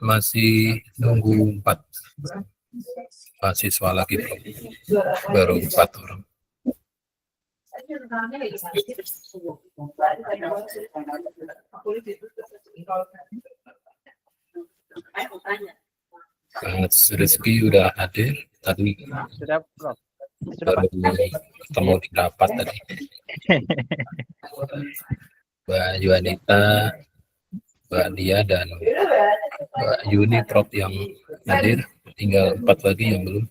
Masih nunggu 4 mahasiswa lagi, baru 4 orang. Mas Rizky udah hadir tadi, Sudah, Prof. baru ketemu di rapat tadi. Mbak Yuanita, Mbak Dia, dan Mbak Yuni Prof yang hadir. Tinggal 4 lagi yang belum.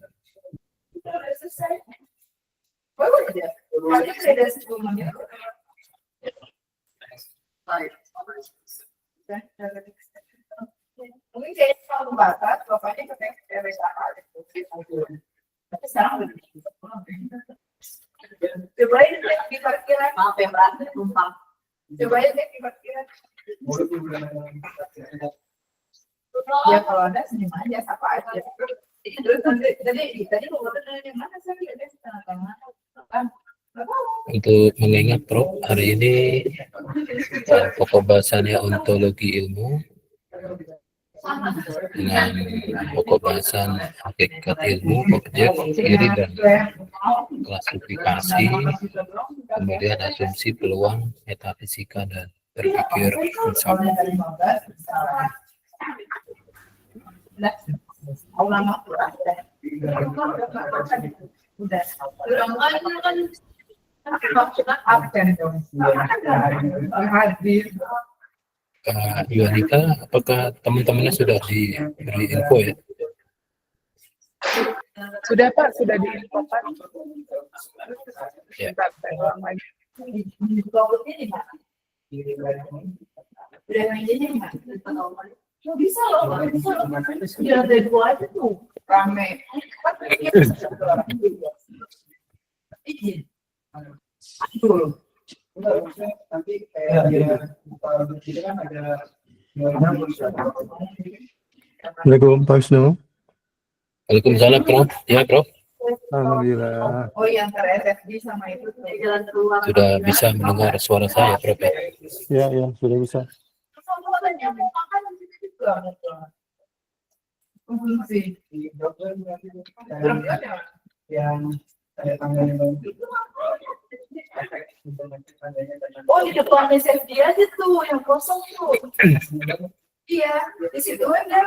Mungkin saya kalau batas, bapaknya ke TWSA. Tapi sekarang udah cobain di parkiran. Maaf ya Mbak, numpang. Cobain deh di parkiran. Ya kalau ada senyum aja, sapa aja. Terus tadi mau yang mana sih? Ada di tengah-tengah. Untuk mengingat Prof, hari ini pokok bahasannya ontologi ilmu dengan pokok bahasan hakikat ilmu, objek, ciri dan klasifikasi, kemudian asumsi, peluang, metafisika, dan berpikir filsafat. Yuanita, apakah teman-temannya sudah diberi info ya? Sudah Pak, sudah diinfokan. Ya. Bisa loh, ya ada 2 aja tuh, rame. Nanti kayak kan ada. Assalamualaikum Pak Wisnu. Waalaikumsalam Prof. Ya Prof. Alhamdulillah. Oh yang ter-SFG sama itu tuh. Jalan keluar. Sudah bisa mendengar suara saya Prof. Ya, sudah bisa. Yang saya tanggalin oh di depan SFD aja tuh yang kosong tuh. Iya di situ ada.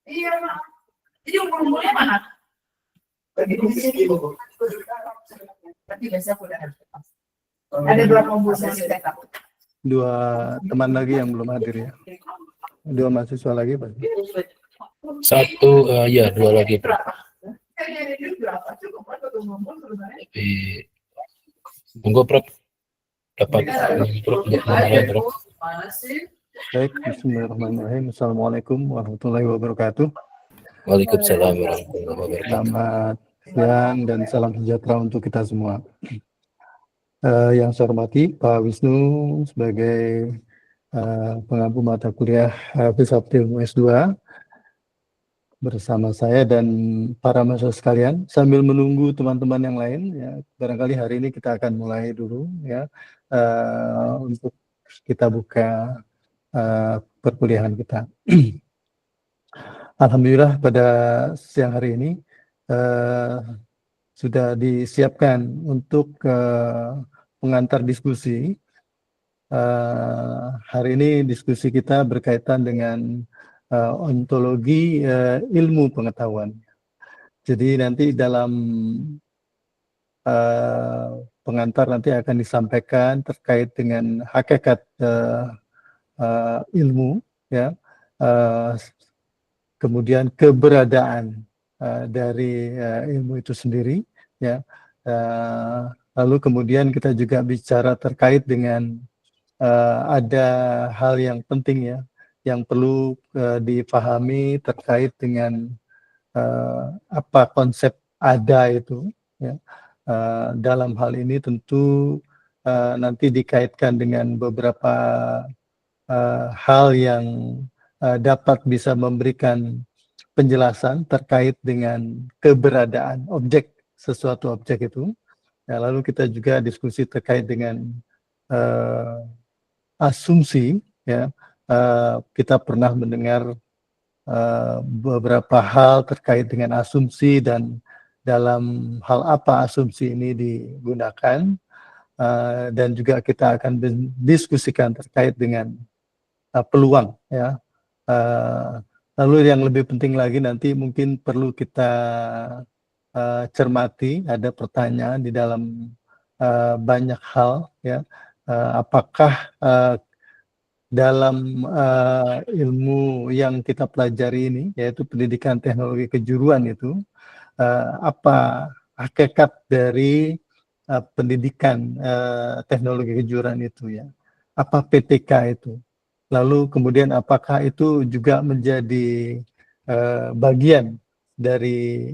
Iya jadi umur-umurnya mana? Tapi biasa udah ada berapa umur saya? 2 teman lagi yang belum hadir ya. 2 mahasiswa lagi Pak. 1, ya 2 lagi Prof. Monggo Prof. Dapat Prof untuk memulai Prof. Baik, bismillahirrahmanirrahim. Assalamualaikum warahmatullahi wabarakatuh. Waalaikumsalam warahmatullahi wabarakatuh. Selamat siang dan salam sejahtera untuk kita semua. Yang saya hormati Pak Wisnu sebagai pengampu mata kuliah Filsafat Ilmu S2 bersama saya dan para mahasiswa sekalian, sambil menunggu teman-teman yang lain ya, barangkali hari ini kita akan mulai dulu ya untuk kita buka perkuliahan kita. Alhamdulillah pada siang hari ini sudah disiapkan untuk pengantar diskusi. Hari ini diskusi kita berkaitan dengan ontologi ilmu pengetahuan. Jadi nanti dalam pengantar nanti akan disampaikan terkait dengan hakikat ilmu, ya, kemudian keberadaan dari ilmu itu sendiri, ya. Lalu kemudian kita juga bicara terkait dengan ada hal yang penting ya, yang perlu dipahami terkait dengan apa konsep ada itu ya. Dalam hal ini tentu nanti dikaitkan dengan beberapa hal yang dapat bisa memberikan penjelasan terkait dengan keberadaan objek, sesuatu objek itu. Ya, lalu kita juga diskusi terkait dengan eh, asumsi, ya. Kita pernah mendengar beberapa hal terkait dengan asumsi dan dalam hal apa asumsi ini digunakan, dan juga kita akan diskusikan terkait dengan peluang, ya. Lalu yang lebih penting lagi nanti mungkin perlu kita cermati, ada pertanyaan di dalam banyak hal, ya. Apakah dalam ilmu yang kita pelajari ini, yaitu pendidikan teknologi kejuruan itu, apa hakikat dari pendidikan teknologi kejuruan itu, ya? Apa PTK itu? Lalu kemudian apakah itu juga menjadi bagian dari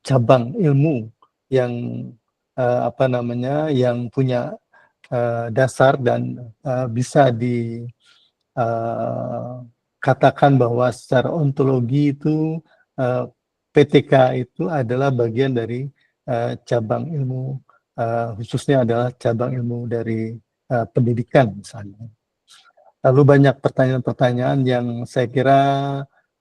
cabang ilmu yang yang punya dasar dan bisa dikatakan bahwa secara ontologi itu PTK itu adalah bagian dari cabang ilmu, khususnya adalah cabang ilmu dari pendidikan misalnya. Lalu banyak pertanyaan-pertanyaan yang saya kira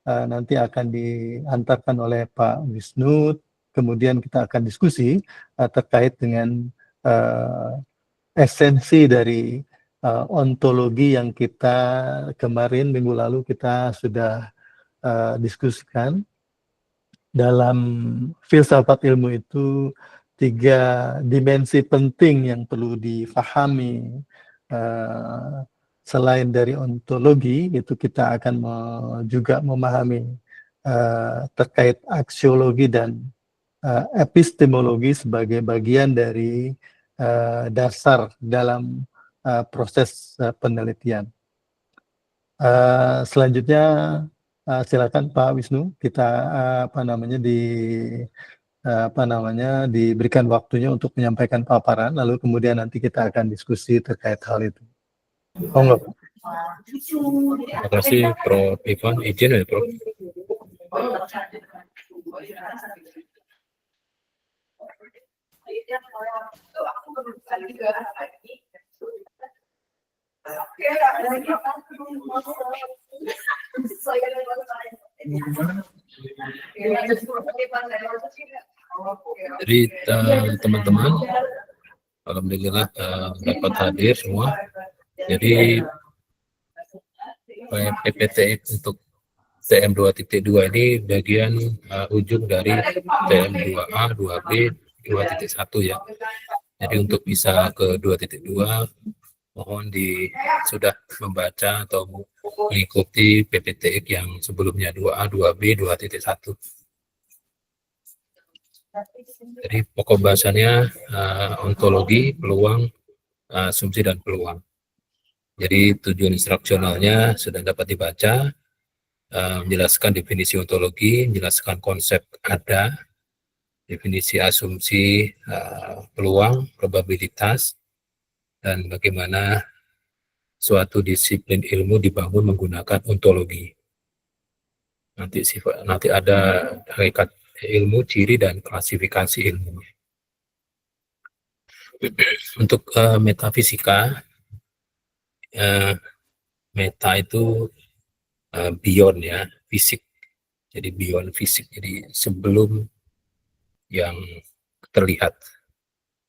nanti akan diantarkan oleh Pak Wisnu, kemudian kita akan diskusi terkait dengan esensi dari ontologi yang kita kemarin minggu lalu kita sudah diskusikan. Dalam filsafat ilmu itu 3 dimensi penting yang perlu difahami. Selain dari ontologi, itu kita akan juga memahami terkait aksiologi dan epistemologi sebagai bagian dari dasar dalam proses penelitian. Selanjutnya silakan Pak Wisnu, kita diberikan waktunya untuk menyampaikan paparan, lalu kemudian nanti kita akan diskusi terkait hal itu. Terima kasih Prof. Ivan, izin ya Prof. Jadi teman-teman, alhamdulillah dapat hadir semua. Jadi PPT untuk TM 2.2 ini bagian ujung dari TM 2A, 2B, 2.1 ya. Jadi untuk bisa ke 2.2 mohon sudah membaca atau mengikuti PPT yang sebelumnya 2A, 2B, 2.1. Jadi pokok bahasannya ontologi, peluang, asumsi dan peluang. Jadi tujuan instruksionalnya sudah dapat dibaca, menjelaskan definisi ontologi, menjelaskan konsep ada, definisi asumsi, peluang, probabilitas, dan bagaimana suatu disiplin ilmu dibangun menggunakan ontologi. Nanti ada hakikat ilmu, ciri, dan klasifikasi ilmu. Untuk metafisika, meta itu beyond ya, fisik. Jadi beyond fisik, jadi sebelum yang terlihat.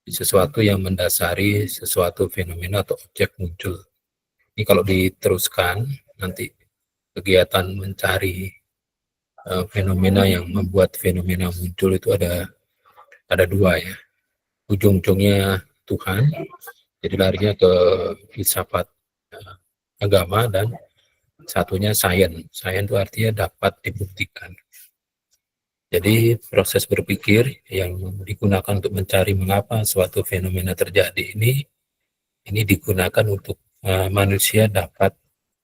Sesuatu yang mendasari sesuatu fenomena atau objek muncul. Ini kalau diteruskan, nanti kegiatan mencari fenomena yang membuat fenomena muncul itu ada 2 ya. Ujung-ujungnya Tuhan, jadi larinya ke filsafat agama, dan satunya sains. Sains itu artinya dapat dibuktikan. Jadi proses berpikir yang digunakan untuk mencari mengapa suatu fenomena terjadi ini digunakan untuk manusia dapat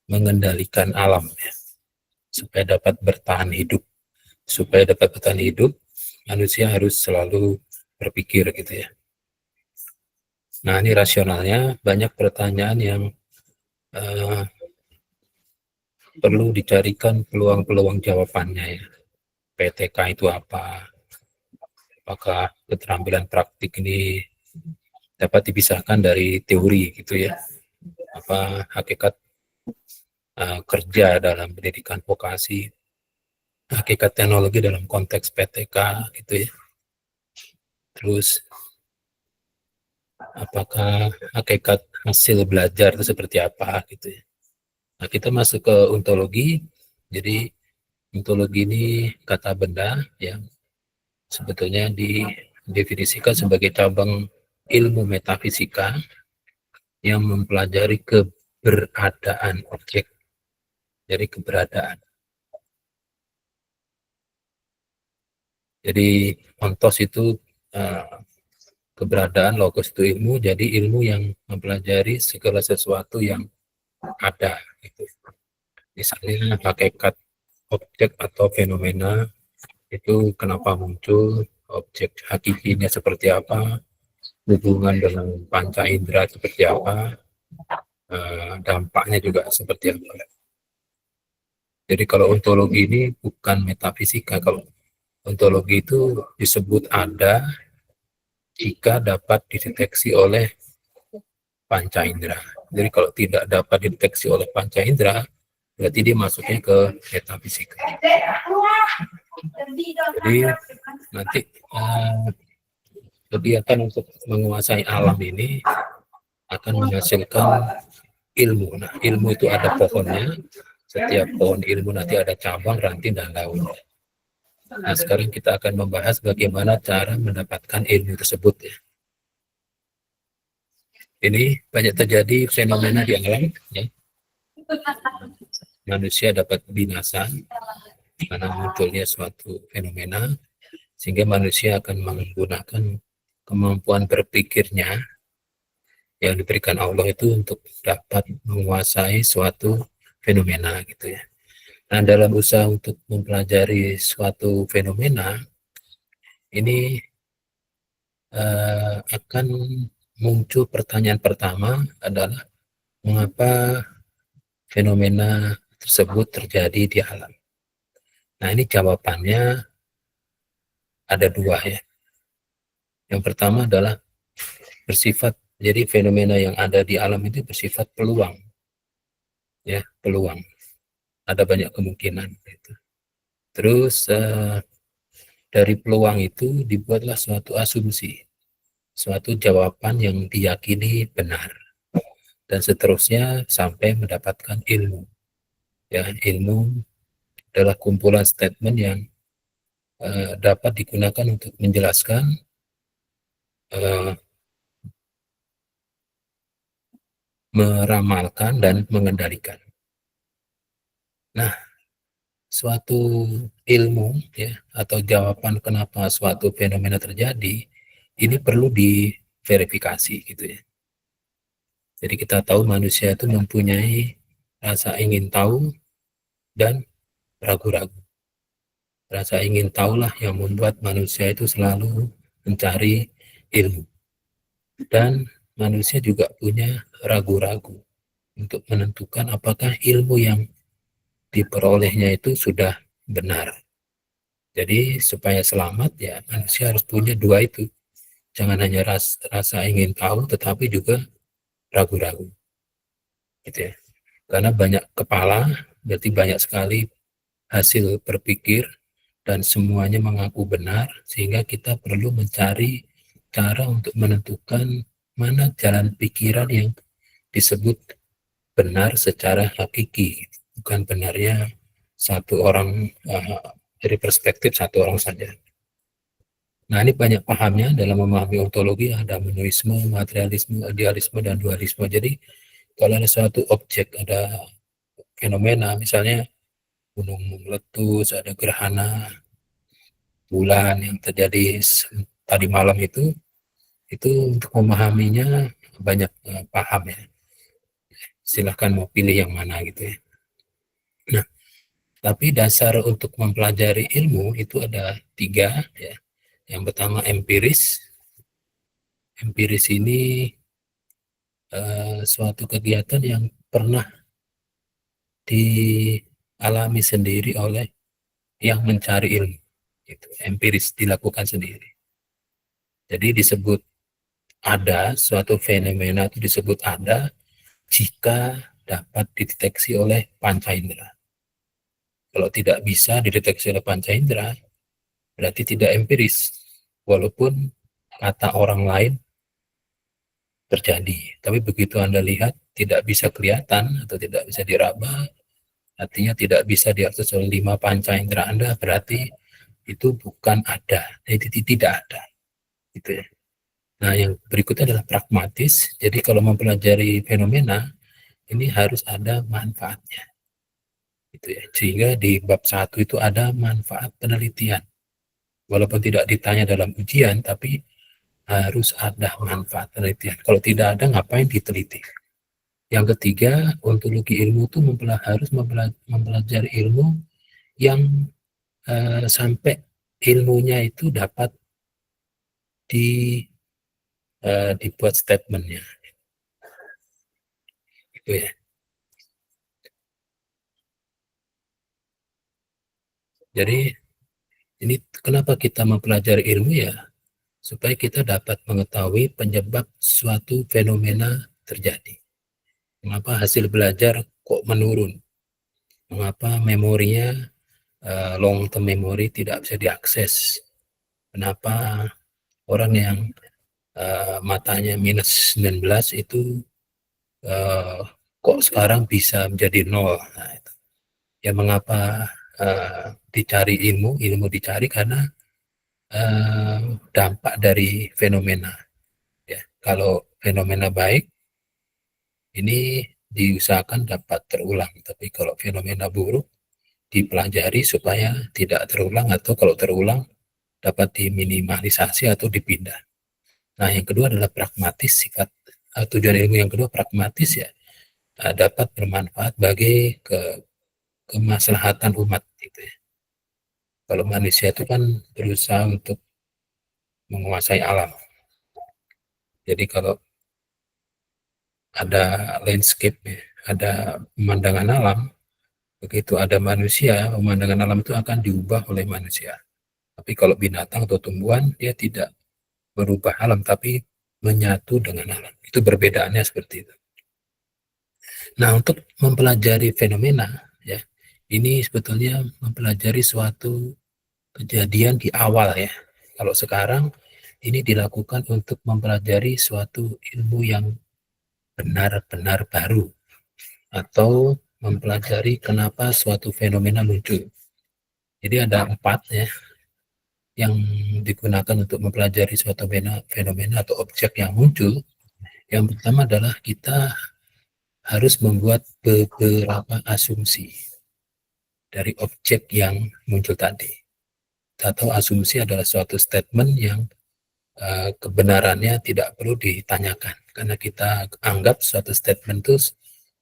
mengendalikan alam ya, supaya dapat bertahan hidup. Supaya dapat bertahan hidup, manusia harus selalu berpikir gitu ya. Nah, ini rasionalnya banyak pertanyaan yang perlu dicarikan peluang-peluang jawabannya ya. PTK itu apa apakah keterampilan praktik ini dapat dipisahkan dari teori gitu ya, apa hakikat kerja dalam pendidikan vokasi, hakikat teknologi dalam konteks PTK gitu ya, terus apakah hakikat hasil belajar itu seperti apa gitu ya. Nah, kita masuk ke ontologi. Jadi ontologi ini kata benda yang sebetulnya didefinisikan sebagai cabang ilmu metafisika yang mempelajari keberadaan objek. Jadi keberadaan. Jadi ontos itu keberadaan, logos itu ilmu, jadi ilmu yang mempelajari segala sesuatu yang ada. Gitu. Misalnya hakikat objek atau fenomena itu kenapa muncul, objek hakikinya seperti apa, hubungan dengan panca indera seperti apa, dampaknya juga seperti apa. Jadi kalau ontologi ini bukan metafisika. Kalau ontologi itu disebut ada jika dapat dideteksi oleh panca indera. Jadi kalau tidak dapat dideteksi oleh panca indera, berarti dia masuknya ke metafisika. Jadi nanti kegiatan untuk menguasai alam ini akan menghasilkan ilmu. Nah, ilmu itu ada pohonnya. Setiap pohon ilmu nanti ada cabang, ranting, dan daun. Nah, sekarang kita akan membahas bagaimana cara mendapatkan ilmu tersebut ya. Ini banyak terjadi fenomena di alam ya. Manusia dapat binasa karena munculnya suatu fenomena, sehingga manusia akan menggunakan kemampuan berpikirnya yang diberikan Allah itu untuk dapat menguasai suatu fenomena gitu ya. Nah, dalam usaha untuk mempelajari suatu fenomena ini akan muncul pertanyaan pertama adalah mengapa fenomena tersebut terjadi di alam. Nah, ini jawabannya ada dua ya. Yang pertama adalah bersifat, jadi fenomena yang ada di alam itu bersifat peluang. Ya, peluang. Ada banyak kemungkinan. Gitu. Terus dari peluang itu dibuatlah suatu asumsi, suatu jawaban yang diyakini benar, dan seterusnya sampai mendapatkan ilmu. Ya, ilmu adalah kumpulan statement yang dapat digunakan untuk menjelaskan meramalkan dan mengendalikan. Nah, suatu ilmu ya atau jawaban kenapa suatu fenomena terjadi ini perlu diverifikasi gitu ya. Jadi kita tahu manusia itu mempunyai rasa ingin tahu dan ragu-ragu. Rasa ingin tahulah yang membuat manusia itu selalu mencari ilmu. Dan manusia juga punya ragu-ragu untuk menentukan apakah ilmu yang diperolehnya itu sudah benar. Jadi supaya selamat ya manusia harus punya dua itu. Jangan hanya rasa ingin tahu tetapi juga ragu-ragu. Gitu ya. Karena banyak kepala, berarti banyak sekali hasil berpikir dan semuanya mengaku benar, sehingga kita perlu mencari cara untuk menentukan mana jalan pikiran yang disebut benar secara hakiki, bukan benarnya satu orang dari perspektif satu orang saja. Nah, ini banyak pahamnya dalam memahami ontologi, ada monoisme, materialisme, idealisme, dan dualisme. Jadi kalau ada suatu objek, ada fenomena, misalnya gunung meletus, ada gerhana bulan yang terjadi tadi malam itu untuk memahaminya banyak paham ya. Silahkan mau pilih yang mana gitu ya. Nah, tapi dasar untuk mempelajari ilmu itu ada 3 ya. Yang pertama empiris. Empiris ini suatu kegiatan yang pernah dialami sendiri oleh yang mencari ilmu. Itu empiris, dilakukan sendiri. Jadi disebut ada, suatu fenomena itu disebut ada jika dapat dideteksi oleh panca indera. Kalau tidak bisa dideteksi oleh panca indera, berarti tidak empiris. Walaupun kata orang lain terjadi. Tapi begitu Anda lihat tidak bisa kelihatan atau tidak bisa diraba, artinya tidak bisa diakses oleh 5 panca indera Anda, berarti itu bukan ada, itu tidak ada. Gitu ya. Nah, yang berikutnya adalah pragmatis. Jadi kalau mempelajari fenomena, ini harus ada manfaatnya. Gitu ya. Sehingga di bab 1 itu ada manfaat penelitian. Walaupun tidak ditanya dalam ujian, tapi harus ada manfaat penelitian. Kalau tidak ada, ngapain diteliti? Yang ketiga, ontologi ilmu itu harus mempelajari ilmu yang sampai ilmunya itu dapat dibuat statementnya, gitu ya. Jadi ini kenapa kita mempelajari ilmu ya, supaya kita dapat mengetahui penyebab suatu fenomena terjadi. Mengapa hasil belajar kok menurun? Mengapa memorinya long term memory tidak bisa diakses? Kenapa orang yang matanya minus 19 itu kok sekarang bisa menjadi 0? Nah, itu. Ya mengapa dicari ilmu dicari karena dampak dari fenomena. Ya, kalau fenomena baik, ini diusahakan dapat terulang. Tapi kalau fenomena buruk, dipelajari supaya tidak terulang, atau kalau terulang dapat diminimalisasi atau dipindah. Nah, yang kedua adalah pragmatis. Sifat tujuan ilmu yang kedua pragmatis, ya, dapat bermanfaat bagi kemaslahatan umat, gitu ya. Kalau manusia itu kan berusaha untuk menguasai alam. Jadi kalau ada landscape, ada pemandangan alam, begitu ada manusia, pemandangan alam itu akan diubah oleh manusia. Tapi kalau binatang atau tumbuhan, dia tidak berubah alam, tapi menyatu dengan alam. Itu perbedaannya seperti itu. Nah, untuk mempelajari fenomena, ya, ini sebetulnya mempelajari suatu kejadian di awal, ya. Kalau sekarang ini dilakukan untuk mempelajari suatu ilmu yang benar-benar baru, atau mempelajari kenapa suatu fenomena muncul. Jadi ada 4, ya, yang digunakan untuk mempelajari suatu fenomena atau objek yang muncul. Yang pertama adalah kita harus membuat beberapa asumsi dari objek yang muncul tadi. Atau asumsi adalah suatu statement yang kebenarannya tidak perlu ditanyakan, karena kita anggap suatu statement itu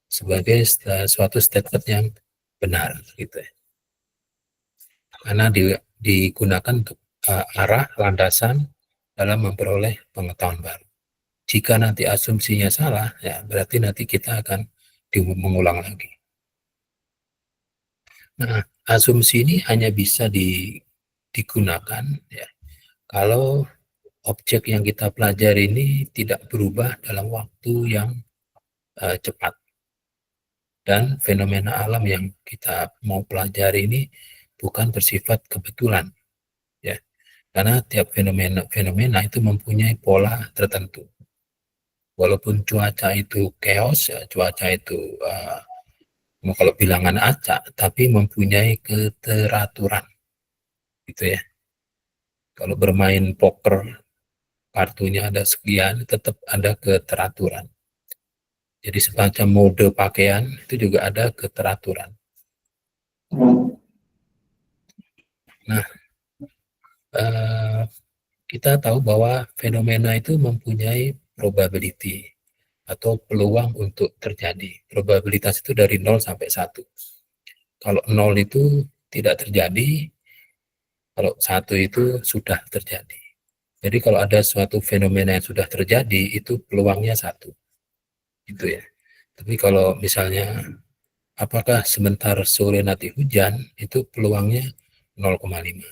sebagai suatu statement yang benar, gitu ya. Karena digunakan untuk arah landasan dalam memperoleh pengetahuan baru. Jika nanti asumsinya salah, ya berarti nanti kita akan mengulang lagi. Nah, asumsi ini hanya bisa digunakan, ya, kalau objek yang kita pelajari ini tidak berubah dalam waktu yang cepat, dan fenomena alam yang kita mau pelajari ini bukan bersifat kebetulan, ya, karena tiap fenomena itu mempunyai pola tertentu. Walaupun cuaca itu chaos, ya, cuaca itu kalau bilangan acak, tapi mempunyai keteraturan, gitu ya. Kalau bermain poker, kartunya ada sekian, tetap ada keteraturan. Jadi semacam mode pakaian itu juga ada keteraturan. Nah, kita tahu bahwa fenomena itu mempunyai probability atau peluang untuk terjadi. Probabilitas itu dari 0 sampai 1. Kalau 0 itu tidak terjadi, kalau 1 itu sudah terjadi. Jadi kalau ada suatu fenomena yang sudah terjadi, itu peluangnya 1. Gitu ya. Tapi kalau misalnya apakah sebentar sore nanti hujan, itu peluangnya 0,5.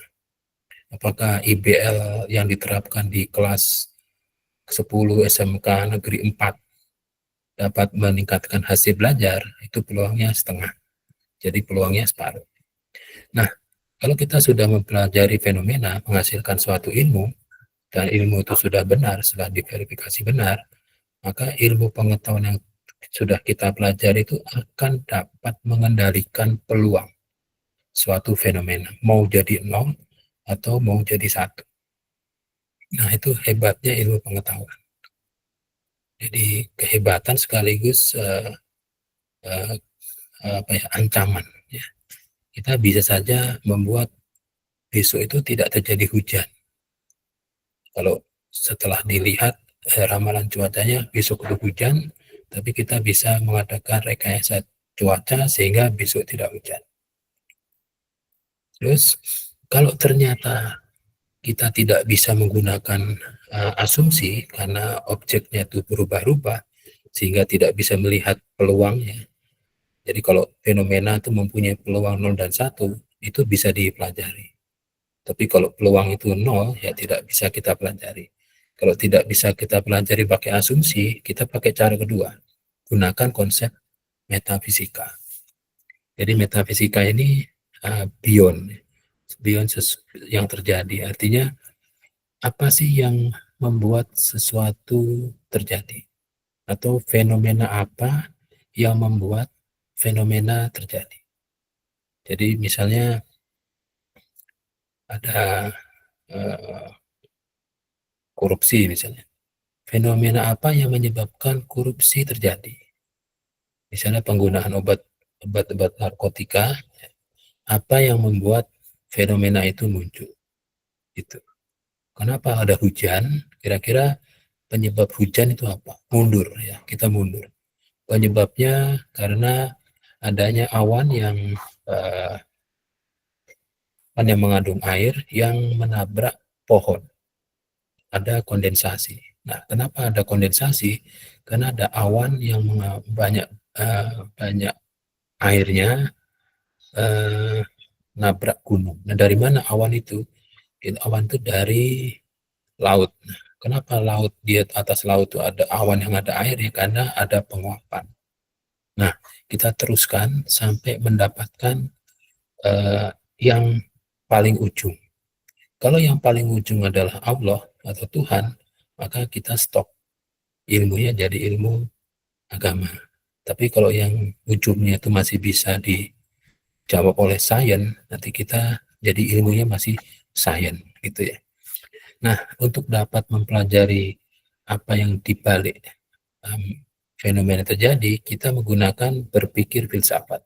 apakah IBL yang diterapkan di kelas 10 SMK Negeri 4 dapat meningkatkan hasil belajar, itu peluangnya setengah. Jadi peluangnya separuh. Nah, kalau kita sudah mempelajari fenomena menghasilkan suatu ilmu, dan ilmu itu sudah benar, sudah diverifikasi benar, maka ilmu pengetahuan yang sudah kita pelajari itu akan dapat mengendalikan peluang suatu fenomena, mau jadi 0 atau mau jadi 1. Nah, itu hebatnya ilmu pengetahuan. Jadi kehebatan sekaligus ancaman. Ya. Kita bisa saja membuat besok itu tidak terjadi hujan. Kalau setelah dilihat ramalan cuacanya besok itu hujan, tapi kita bisa mengadakan rekayasa cuaca sehingga besok tidak hujan. Terus kalau ternyata kita tidak bisa menggunakan asumsi karena objeknya itu berubah-ubah sehingga tidak bisa melihat peluangnya. Jadi kalau fenomena itu mempunyai peluang 0 dan 1, itu bisa dipelajari. Tapi kalau peluang itu 0, ya tidak bisa kita pelajari. Kalau tidak bisa kita pelajari pakai asumsi, kita pakai cara kedua. Gunakan konsep metafisika. Jadi metafisika ini beyond yang terjadi. Artinya, apa sih yang membuat sesuatu terjadi? Atau fenomena apa yang membuat fenomena terjadi? Jadi misalnya ada korupsi misalnya. Fenomena apa yang menyebabkan korupsi terjadi? Misalnya penggunaan obat-obat narkotika, apa yang membuat fenomena itu muncul? Itu. Kenapa ada hujan? Kira-kira penyebab hujan itu apa? Mundur ya, kita mundur. Penyebabnya karena adanya awan yang mengandung air yang menabrak pohon. Ada kondensasi. Nah, kenapa ada kondensasi? Karena ada awan yang banyak airnya nabrak gunung. Nah, dari mana awan itu? Awan itu dari laut. Nah, kenapa laut di atas laut itu ada awan yang ada airnya? Karena ada penguapan. Nah, kita teruskan sampai mendapatkan yang paling ujung. Kalau yang paling ujung adalah Allah atau Tuhan, maka kita stop ilmunya jadi ilmu agama. Tapi kalau yang ujungnya itu masih bisa dijawab oleh sains, nanti kita jadi ilmunya masih sains gitu ya. Nah, untuk dapat mempelajari apa yang dibalik fenomena terjadi, kita menggunakan berpikir filsafat.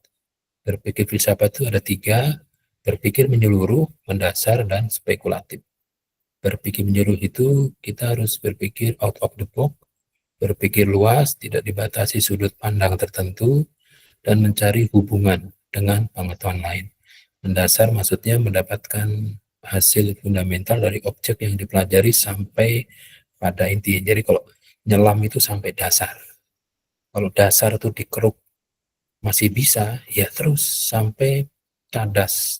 Berpikir filsafat itu ada 3, berpikir menyeluruh, mendasar, dan spekulatif. Berpikir menyeluruh itu kita harus berpikir out of the box, berpikir luas, tidak dibatasi sudut pandang tertentu, dan mencari hubungan dengan pengetahuan lain. Mendasar maksudnya mendapatkan hasil fundamental dari objek yang dipelajari sampai pada inti. Jadi kalau nyelam itu sampai dasar. Kalau dasar itu dikeruk masih bisa, ya terus sampai cadas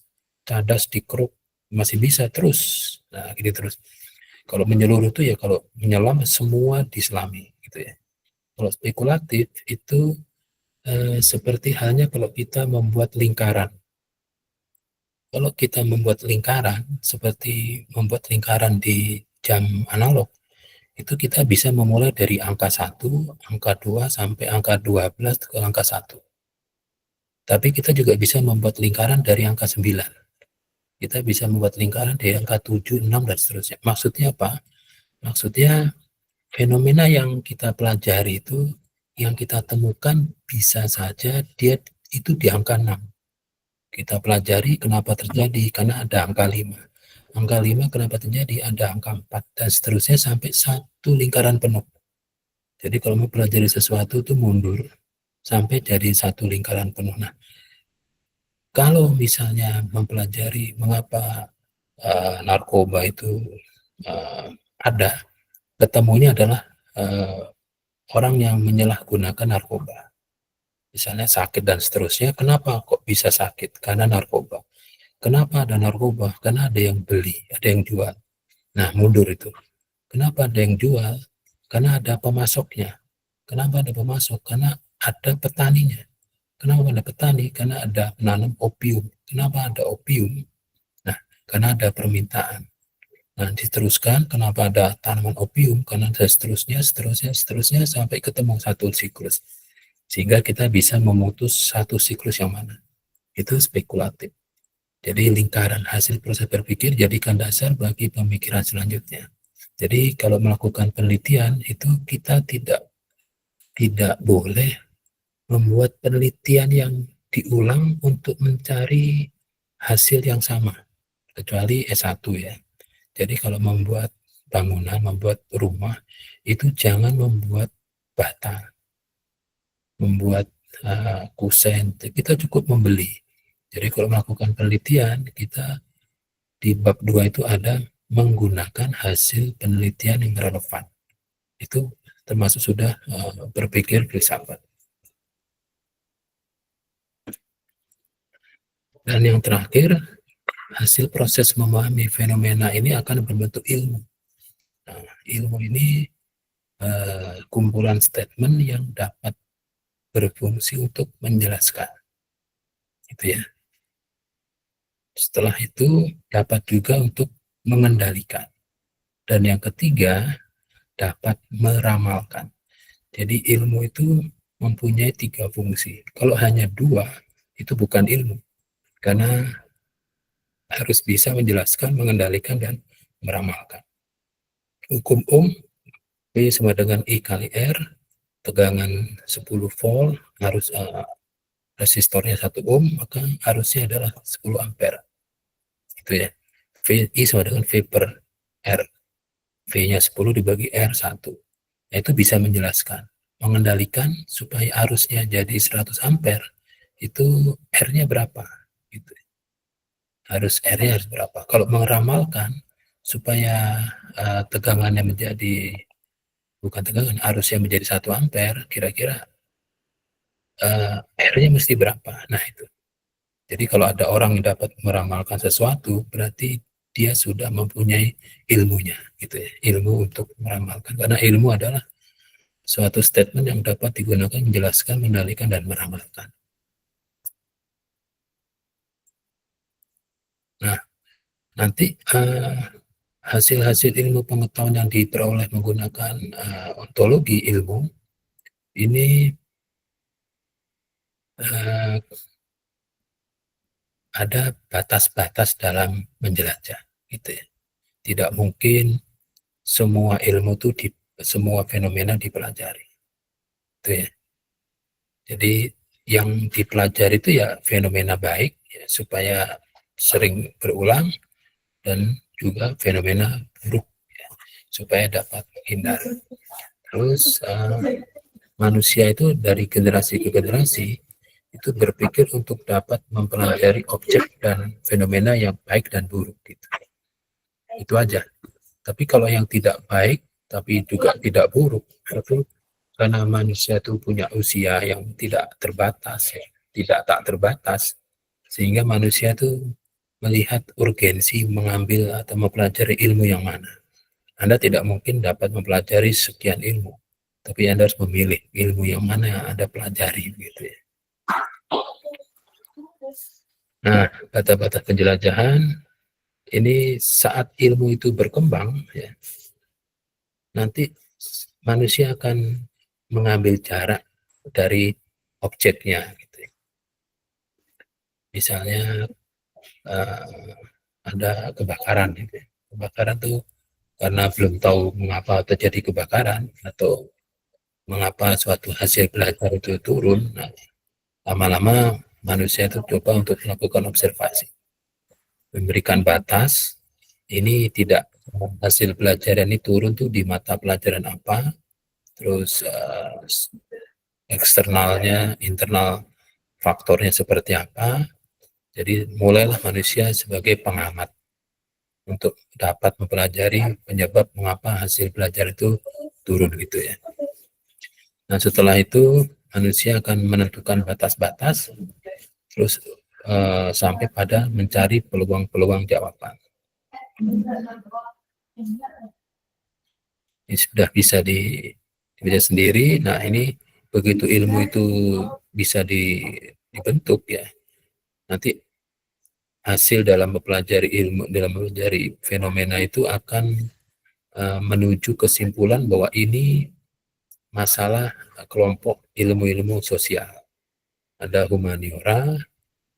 dikeruk masih bisa terus. Nah, gitu terus. Kalau menyeluruh itu ya kalau menyelam semua diselami gitu ya. Kalau spekulatif itu seperti halnya kalau kita membuat lingkaran. Kalau kita membuat lingkaran seperti membuat lingkaran di jam analog, itu kita bisa memulai dari angka 1, angka 2 sampai angka 12 ke angka 1. Tapi kita juga bisa membuat lingkaran dari angka 9. Kita bisa membuat lingkaran dari angka 7, 6, dan seterusnya. Maksudnya apa? Maksudnya fenomena yang kita pelajari itu, yang kita temukan bisa saja dia itu di angka 6. Kita pelajari kenapa terjadi, karena ada angka 5. Angka 5 kenapa terjadi, ada angka 4, dan seterusnya sampai satu lingkaran penuh. Jadi kalau mau pelajari sesuatu itu mundur sampai jadi satu lingkaran penuh. Nah, kalau misalnya mempelajari mengapa narkoba itu ada, ketemunya adalah orang yang menyalahgunakan narkoba. Misalnya sakit dan seterusnya, kenapa kok bisa sakit? Karena narkoba. Kenapa ada narkoba? Karena ada yang beli, ada yang jual. Nah, mundur itu. Kenapa ada yang jual? Karena ada pemasoknya. Kenapa ada pemasok? Karena ada petaninya. Kenapa ada petani? Karena ada penanam opium. Kenapa ada opium? Nah, karena ada permintaan. Nah, diteruskan kenapa ada tanaman opium? Karena ada seterusnya sampai ketemu satu siklus. Sehingga kita bisa memutus satu siklus yang mana. Itu spekulatif. Jadi lingkaran hasil proses berpikir jadikan dasar bagi pemikiran selanjutnya. Jadi kalau melakukan penelitian itu kita tidak boleh membuat penelitian yang diulang untuk mencari hasil yang sama, kecuali S1 ya. Jadi kalau membuat bangunan, membuat rumah, itu jangan membuat bata, membuat kusen, kita cukup membeli. Jadi kalau melakukan penelitian, kita di bab 2 itu ada menggunakan hasil penelitian yang relevan. Itu termasuk sudah berpikir filsafat. Dan yang terakhir, hasil proses memahami fenomena ini akan berbentuk ilmu. Nah, ilmu ini kumpulan statement yang dapat berfungsi untuk menjelaskan. Itu ya. Setelah itu dapat juga untuk mengendalikan. Dan yang ketiga, dapat meramalkan. Jadi ilmu itu mempunyai 3 fungsi. Kalau hanya 2, itu bukan ilmu. Karena harus bisa menjelaskan, mengendalikan, dan meramalkan. Hukum P sama dengan I kali R, tegangan 10 volt, harus resistornya 1 ohm, maka arusnya adalah 10 ampere. Itu ya. I sama dengan V per R. V-nya 10 dibagi R1. Nah, itu bisa menjelaskan. Mengendalikan supaya arusnya jadi 100 ampere, itu R-nya berapa? Gitu. R-nya harus berapa? Kalau meramalkan supaya tegangannya menjadi, bukan tegangan, arusnya menjadi 1 ampere, kira-kira R-nya mesti berapa? Nah itu. Jadi kalau ada orang yang dapat meramalkan sesuatu, berarti dia sudah mempunyai ilmunya, gitu ya. Ilmu untuk meramalkan. Karena ilmu adalah suatu statement yang dapat digunakan menjelaskan, mengendalikan, dan meramalkan. Nah, nanti hasil-hasil ilmu pengetahuan yang diperoleh menggunakan ontologi ilmu ini ada batas-batas dalam menjelajah, gitu ya. Tidak mungkin semua ilmu itu semua fenomena dipelajari, gitu ya. Jadi yang dipelajari itu ya fenomena baik, ya, supaya sering berulang, dan juga fenomena buruk, ya, supaya dapat menghindar. Terus manusia itu dari generasi ke generasi itu berpikir untuk dapat mempelajari objek dan fenomena yang baik dan buruk, gitu. Itu aja. Tapi kalau yang tidak baik tapi juga tidak buruk, itu karena manusia itu punya usia yang tidak terbatas, ya, tidak tak terbatas, sehingga manusia itu melihat urgensi mengambil atau mempelajari ilmu yang mana. Anda tidak mungkin dapat mempelajari sekian ilmu, tapi Anda harus memilih ilmu yang mana yang Anda pelajari, gitu ya. Nah, batas-batas penjelajahan ini saat ilmu itu berkembang, ya, nanti manusia akan mengambil jarak dari objeknya, gitu ya. Misalnya ada kebakaran, gitu ya. Kebakaran tuh karena belum tahu mengapa terjadi kebakaran atau mengapa suatu hasil belajar itu turun. Nah, lama-lama manusia itu coba untuk melakukan observasi, memberikan batas. Ini tidak, hasil pelajaran ini turun tuh di mata pelajaran apa, terus eksternalnya, internal faktornya seperti apa. Jadi mulailah manusia sebagai pengamat untuk dapat mempelajari penyebab mengapa hasil belajar itu turun, gitu ya. Nah, setelah itu manusia akan menentukan batas-batas, terus sampai pada mencari peluang-peluang jawaban. Ini sudah bisa dibaca sendiri. Nah, ini begitu ilmu itu bisa dibentuk ya, nanti hasil dalam mempelajari ilmu, dalam mempelajari fenomena itu akan menuju kesimpulan bahwa ini masalah kelompok ilmu-ilmu sosial. Ada humaniora,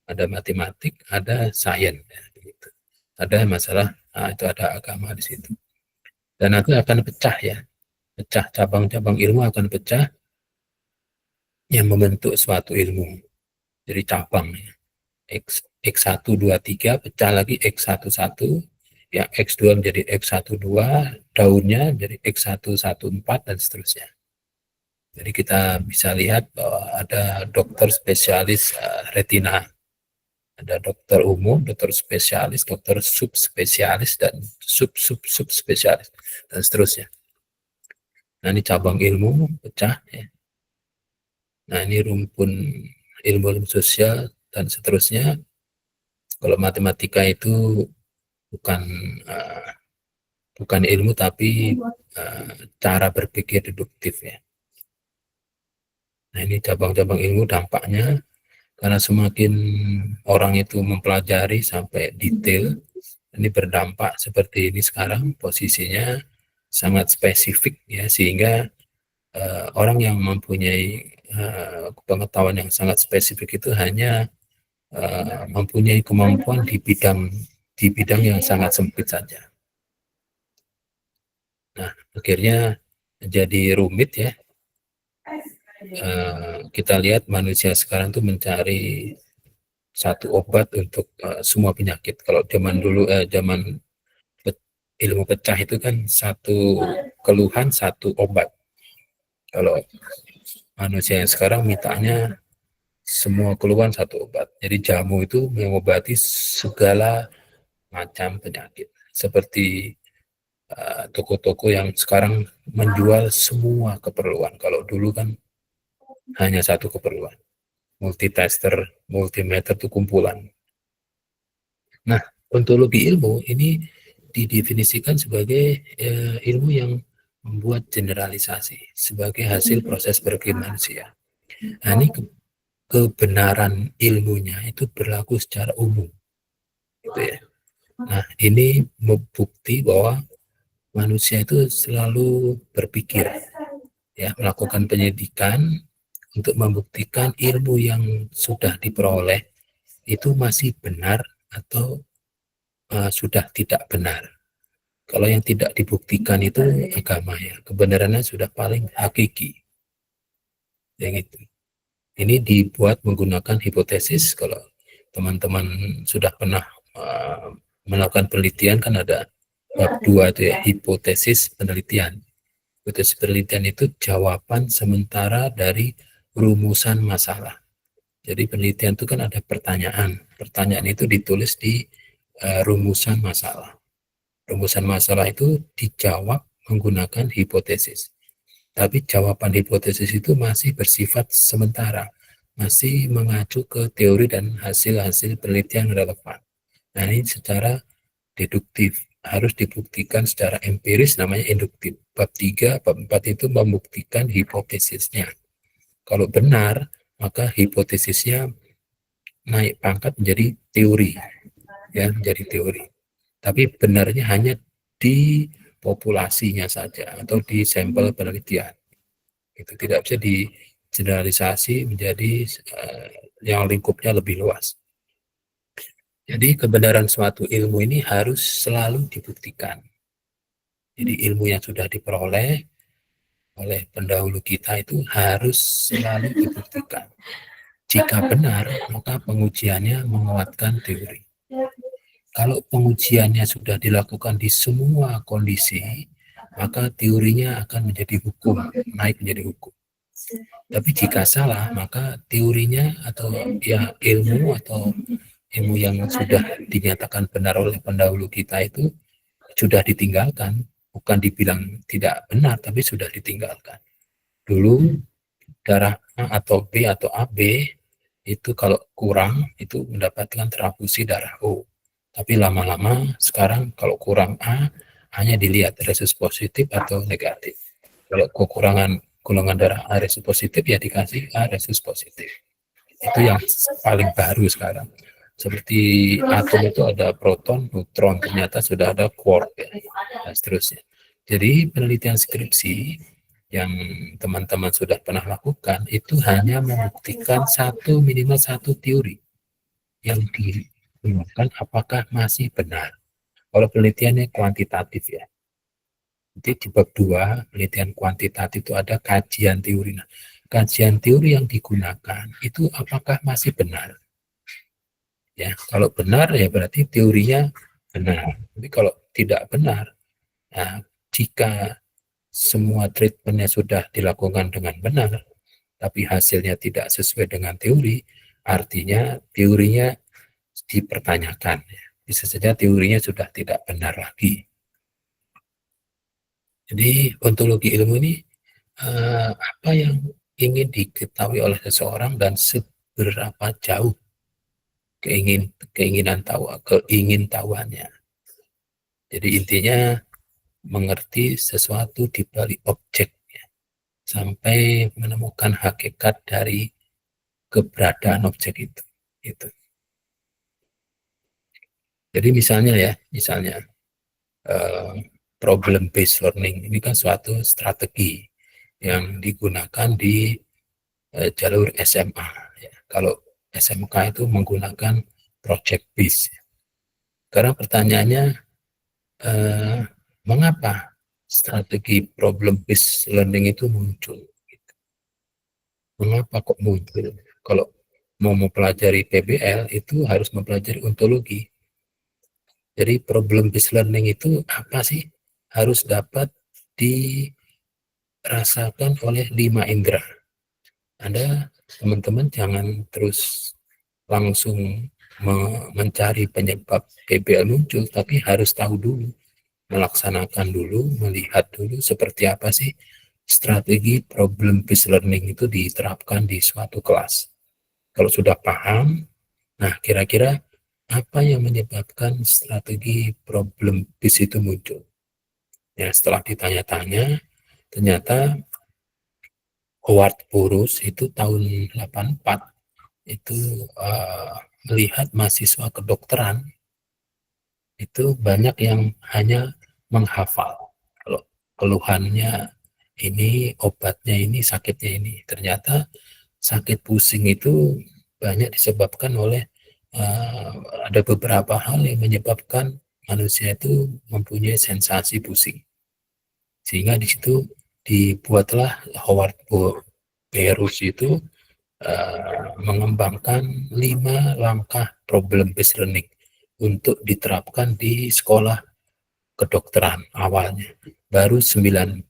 ada matematik, ada sains, ya, begitu. Ada masalah, itu ada agama di situ. Dan nanti akan pecah ya, pecah cabang-cabang ilmu akan pecah yang membentuk suatu ilmu. Jadi cabang ya. X1, 2, 3 pecah lagi X1, 1, yang X2 menjadi X1, 2, daunnya jadi X1, 1, 4 dan seterusnya. Jadi kita bisa lihat bahwa ada dokter spesialis retina, ada dokter umum, dokter spesialis, dokter subspesialis dan subspesialis dan seterusnya. Nah, ini cabang ilmu pecah ya. Nah, ini rumpun ilmu sosial dan seterusnya. Kalau matematika itu bukan ilmu tapi cara berpikir deduktif ya. Nah, ini cabang-cabang ilmu dampaknya karena semakin orang itu mempelajari sampai detail, ini berdampak seperti ini sekarang posisinya sangat spesifik ya, sehingga orang yang mempunyai pengetahuan yang sangat spesifik itu hanya mempunyai kemampuan di bidang yang sangat sempit saja. Nah, akhirnya jadi rumit ya. Kita lihat manusia sekarang tuh mencari satu obat untuk semua penyakit. Kalau zaman dulu, zaman ilmu pecah itu kan satu keluhan, satu obat. Kalau manusia yang sekarang mintanya semua keluhan satu obat. Jadi jamu itu mengobati segala macam penyakit. Seperti toko-toko yang sekarang menjual semua keperluan. Kalau dulu kan hanya satu keperluan. Multitester, multimeter itu kumpulan. Nah, ontologi ilmu ini didefinisikan sebagai ilmu yang membuat generalisasi sebagai hasil proses berpikir manusia. Nah, ini kebenaran ilmunya itu berlaku secara umum, gitu ya. Nah, ini membukti bahwa manusia itu selalu berpikir, ya, melakukan penyidikan untuk membuktikan ilmu yang sudah diperoleh itu masih benar atau sudah tidak benar. Kalau yang tidak dibuktikan itu agama ya, kebenarannya sudah paling hakiki. Yang itu. Ini dibuat menggunakan hipotesis. Kalau teman-teman sudah pernah melakukan penelitian kan ada bab 2 itu ya, hipotesis penelitian. Hipotesis penelitian itu jawaban sementara dari rumusan masalah. Jadi penelitian itu kan ada pertanyaan. Pertanyaan itu ditulis di rumusan masalah. Rumusan masalah itu dijawab menggunakan hipotesis. Tapi jawaban hipotesis itu masih bersifat sementara. Masih mengacu ke teori dan hasil-hasil penelitian relevan. Nah, ini secara deduktif. Harus dibuktikan secara empiris, namanya induktif. Bab 3, bab 4 itu membuktikan hipotesisnya. Kalau benar, maka hipotesisnya naik pangkat menjadi teori, ya, menjadi teori. Tapi benarnya hanya di populasinya saja atau di sampel penelitian. Itu tidak bisa digeneralisasi menjadi yang lingkupnya lebih luas. Jadi kebenaran suatu ilmu ini harus selalu dibuktikan. Jadi ilmu yang sudah diperoleh oleh pendahulu kita itu harus selalu dibuktikan. Jika benar, maka pengujiannya menguatkan teori. Kalau pengujiannya sudah dilakukan di semua kondisi, maka teorinya akan menjadi hukum, naik menjadi hukum. Tapi jika salah, maka teorinya atau ya ilmu yang sudah dinyatakan benar oleh pendahulu kita itu sudah ditinggalkan. Bukan dibilang tidak benar, tapi sudah ditinggalkan. Dulu darah A atau B atau AB itu kalau kurang itu mendapatkan transfusi darah O. Tapi lama-lama sekarang kalau kurang A hanya dilihat resus positif atau negatif. Kalau kekurangan golongan darah A resus positif ya dikasih A resus positif. Itu yang paling baru sekarang. Seperti atom itu ada proton, neutron, ternyata sudah ada quark, ya, dan seterusnya. Jadi penelitian skripsi yang teman-teman sudah pernah lakukan itu hanya membuktikan minimal satu teori yang digunakan apakah masih benar. Kalau penelitiannya kuantitatif ya. Jadi di bab 2 penelitian kuantitatif itu ada kajian teori. Nah, kajian teori yang digunakan itu apakah masih benar? Ya, kalau benar ya berarti teorinya benar. Tapi kalau tidak benar, nah, jika semua treatmentnya sudah dilakukan dengan benar, tapi hasilnya tidak sesuai dengan teori, artinya teorinya dipertanyakan. Bisa saja teorinya sudah tidak benar lagi. Jadi ontologi ilmu ini apa yang ingin diketahui oleh seseorang dan seberapa jauh keingintahuannya. Jadi intinya mengerti sesuatu di balik objeknya sampai menemukan hakikat dari keberadaan objek itu. Jadi misalnya problem based learning ini kan suatu strategi yang digunakan di jalur SMA. Ya. Kalau SMK itu menggunakan project based. Sekarang pertanyaannya, mengapa strategi problem based learning itu muncul? Mengapa kok muncul? Kalau mau mempelajari PBL itu harus mempelajari ontologi. Jadi problem based learning itu apa sih? Harus dapat dirasakan oleh 5 indera. Anda teman-teman jangan terus langsung mencari penyebab PBL muncul, tapi harus tahu dulu, melaksanakan dulu, melihat dulu seperti apa sih strategi problem based learning itu diterapkan di suatu kelas. Kalau sudah paham, nah kira-kira apa yang menyebabkan strategi problem based itu muncul? Ya, setelah ditanya-tanya, ternyata Howard Burroughs itu tahun 84 itu melihat mahasiswa kedokteran itu banyak yang hanya menghafal. Kalau keluhannya ini, obatnya ini, sakitnya ini. Ternyata sakit pusing itu banyak disebabkan oleh ada beberapa hal yang menyebabkan manusia itu mempunyai sensasi pusing. Sehingga di situ dibuatlah Howard Burroughs itu mengembangkan 5 langkah problem based learning untuk diterapkan di sekolah kedokteran awalnya. Baru 94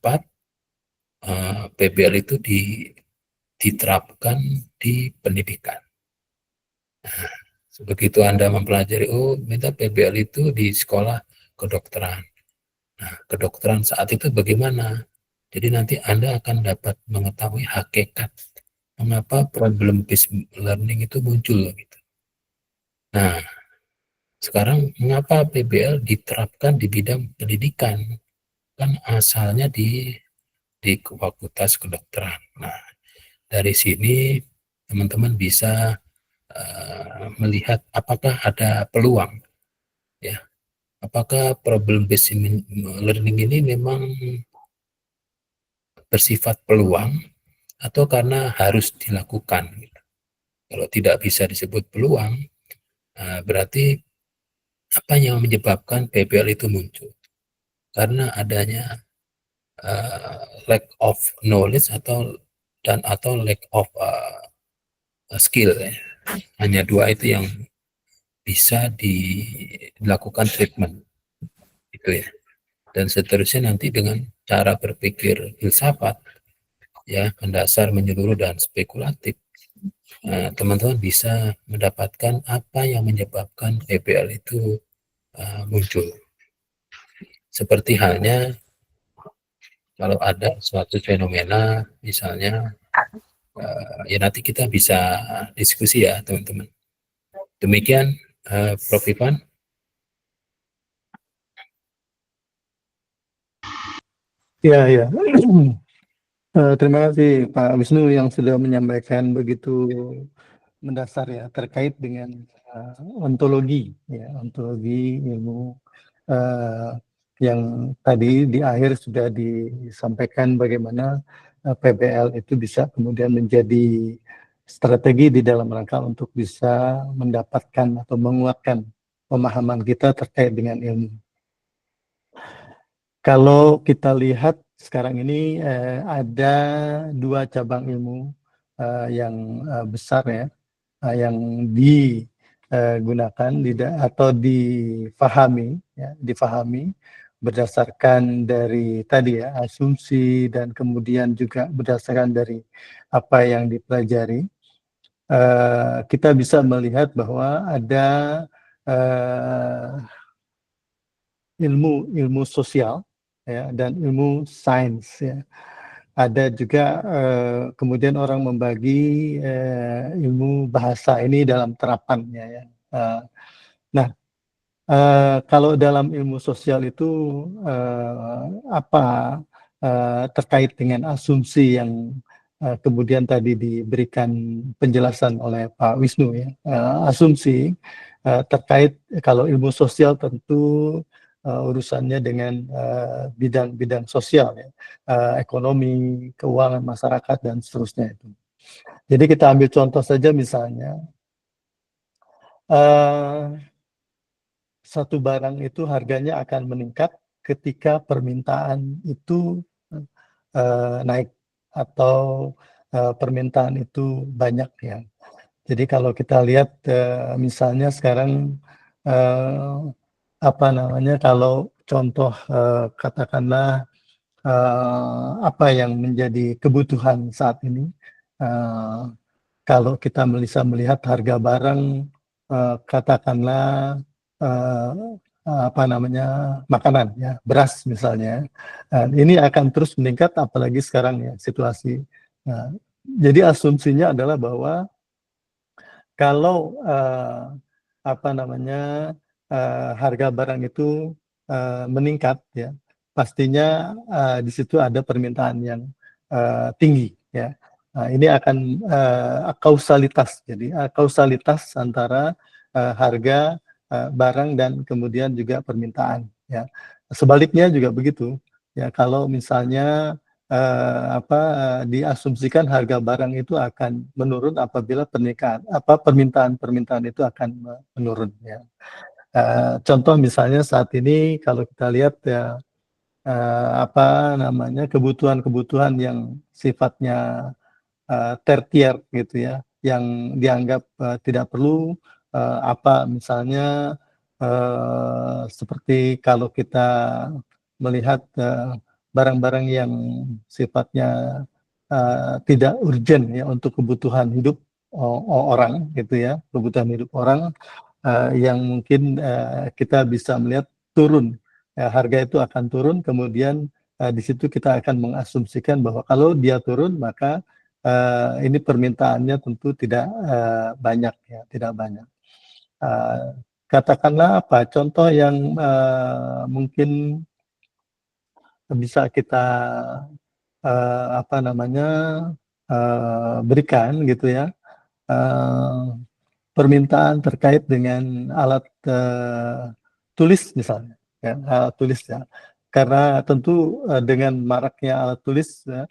PBL itu diterapkan di pendidikan. Nah, begitu Anda mempelajari, minta PBL itu di sekolah kedokteran. Nah, kedokteran saat itu bagaimana? Jadi nanti Anda akan dapat mengetahui hakikat mengapa problem based learning itu muncul gitu. Nah, sekarang mengapa PBL diterapkan di bidang pendidikan? Kan asalnya di Fakultas Kedokteran. Nah, dari sini teman-teman bisa melihat apakah ada peluang, ya. Apakah problem based learning ini memang bersifat peluang atau karena harus dilakukan. Kalau tidak bisa disebut peluang, berarti apa yang menyebabkan PBL itu muncul? Karena adanya lack of knowledge atau lack of skill. Ya. Hanya 2 itu yang bisa dilakukan treatment. Itu ya. Dan seterusnya nanti dengan cara berpikir filsafat, ya, mendasar, menyeluruh, dan spekulatif, teman-teman bisa mendapatkan apa yang menyebabkan PBL itu muncul. Seperti halnya kalau ada suatu fenomena, misalnya Ya nanti kita bisa diskusi ya teman-teman. Demikian Prof. Ivan. Ya, ya. Terima kasih Pak Wisnu yang sudah menyampaikan begitu mendasar ya terkait dengan ontologi ilmu eh, yang tadi di akhir sudah disampaikan bagaimana PBL itu bisa kemudian menjadi strategi di dalam rangka untuk bisa mendapatkan atau menguatkan pemahaman kita terkait dengan ilmu. Kalau kita lihat sekarang ini ada dua cabang ilmu yang besar ya, yang digunakan atau difahami berdasarkan dari tadi ya asumsi dan kemudian juga berdasarkan dari apa yang dipelajari. Kita bisa melihat bahwa ada ilmu sosial ya dan ilmu sains ya. Ada juga kemudian orang membagi ilmu bahasa ini dalam terapannya ya. Nah, kalau dalam ilmu sosial itu apa terkait dengan asumsi yang kemudian tadi diberikan penjelasan oleh Pak Wisnu ya. Asumsi terkait kalau ilmu sosial tentu urusannya dengan bidang-bidang sosial ya, ekonomi, keuangan masyarakat dan seterusnya itu. Jadi kita ambil contoh saja misalnya satu barang itu harganya akan meningkat ketika permintaan itu naik atau permintaan itu banyak ya. Jadi kalau kita lihat misalnya sekarang kalau contoh katakanlah apa yang menjadi kebutuhan saat ini, kalau kita bisa melihat harga barang katakanlah makanan ya, beras misalnya, ini akan terus meningkat apalagi sekarang ya situasi. Jadi asumsinya adalah bahwa kalau harga barang itu meningkat ya, pastinya di situ ada permintaan yang tinggi ya. Ini akan kausalitas, jadi kausalitas antara harga barang dan kemudian juga permintaan ya. Sebaliknya juga begitu ya, kalau misalnya diasumsikan harga barang itu akan menurun apabila permintaan itu akan menurun ya. Contoh misalnya saat ini kalau kita lihat ya kebutuhan-kebutuhan yang sifatnya tertier gitu ya, yang dianggap tidak perlu misalnya seperti kalau kita melihat barang-barang yang sifatnya tidak urgent ya untuk kebutuhan hidup orang gitu ya, kebutuhan hidup orang yang mungkin kita bisa melihat turun harga itu akan turun, kemudian di situ kita akan mengasumsikan bahwa kalau dia turun maka ini permintaannya tentu tidak banyak ya, tidak banyak. Katakanlah contoh yang mungkin bisa kita berikan gitu ya, permintaan terkait dengan alat tulis misalnya ya, alat tulis ya, karena tentu dengan maraknya alat tulis ya,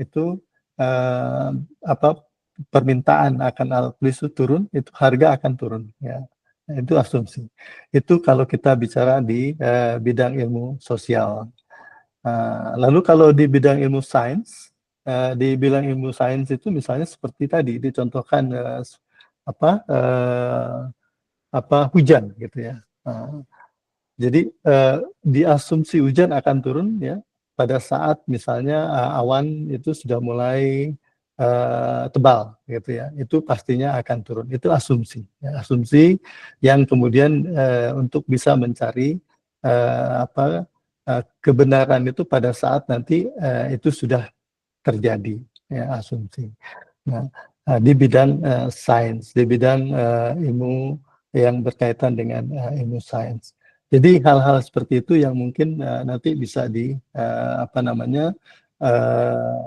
itu permintaan akan alat tulis itu turun, itu harga akan turun ya. Itu asumsi. Itu kalau kita bicara di bidang ilmu sosial. Lalu kalau di bidang ilmu sains, itu misalnya seperti tadi dicontohkan hujan gitu ya. Jadi diasumsi hujan akan turun ya pada saat misalnya awan itu sudah mulai tebal gitu ya. Itu pastinya akan turun. Itu asumsi. Ya, asumsi yang kemudian untuk bisa mencari kebenaran itu pada saat nanti itu sudah terjadi. ya, asumsi. Nah, di bidang sains, di bidang ilmu yang berkaitan dengan ilmu sains. Jadi hal-hal seperti itu yang mungkin nanti bisa apa namanya eh,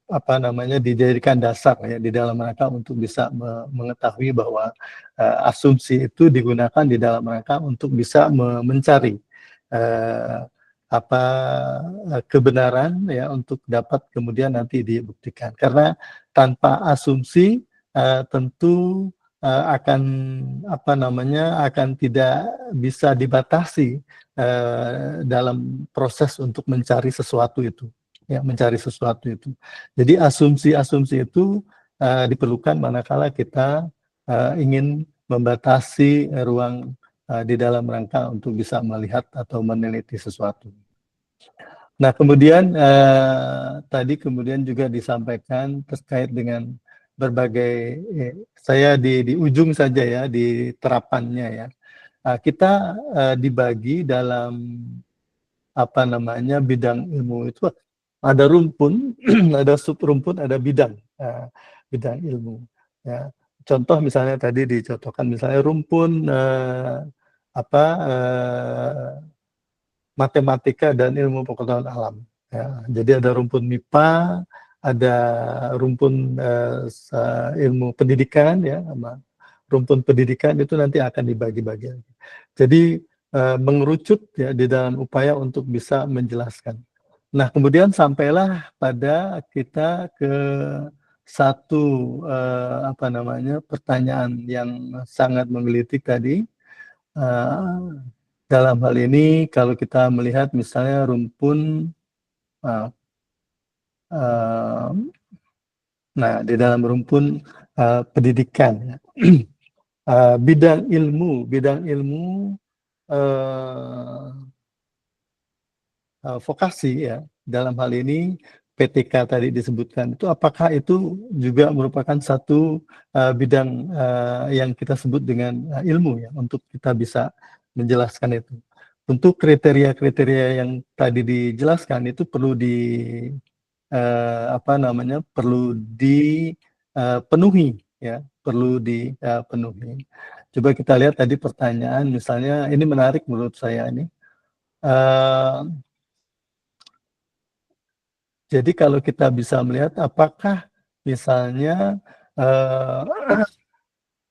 apa namanya dijadikan dasar ya di dalam rangka untuk bisa mengetahui bahwa asumsi itu digunakan di dalam rangka untuk bisa mencari eh, apa kebenaran ya untuk dapat kemudian nanti dibuktikan. Karena tanpa asumsi tentu akan apa namanya akan tidak bisa dibatasi dalam proses untuk mencari sesuatu itu, ya mencari sesuatu itu. Jadi asumsi-asumsi itu diperlukan manakala kita ingin membatasi ruang di dalam rangka untuk bisa melihat atau meneliti sesuatu. Nah, kemudian tadi kemudian juga disampaikan terkait dengan berbagai, saya di ujung saja ya, di terapannya ya. Kita dibagi dalam apa namanya bidang ilmu itu ada rumpun, ada subrumpun, ada bidang bidang ilmu. Ya. Contoh misalnya tadi dicontohkan misalnya rumpun apa matematika dan ilmu pengetahuan alam. Ya, jadi ada rumpun MIPA, ada rumpun ilmu pendidikan, ya, sama rumpun pendidikan itu nanti akan dibagi-bagi. Jadi mengerucut ya di dalam upaya untuk bisa menjelaskan. Nah, kemudian sampailah pada kita ke satu apa namanya pertanyaan yang sangat menggelitik tadi. Dalam hal ini kalau kita melihat misalnya rumpun nah di dalam rumpun pendidikan ya. Bidang ilmu vokasi ya dalam hal ini PTK tadi disebutkan itu apakah itu juga merupakan satu bidang yang kita sebut dengan ilmu ya untuk kita bisa menjelaskan itu. Untuk kriteria-kriteria yang tadi dijelaskan itu perlu apa namanya perlu dipenuhi ya, perlu dipenuhi. Coba kita lihat tadi pertanyaan misalnya ini menarik menurut saya ini. Jadi kalau kita bisa melihat apakah misalnya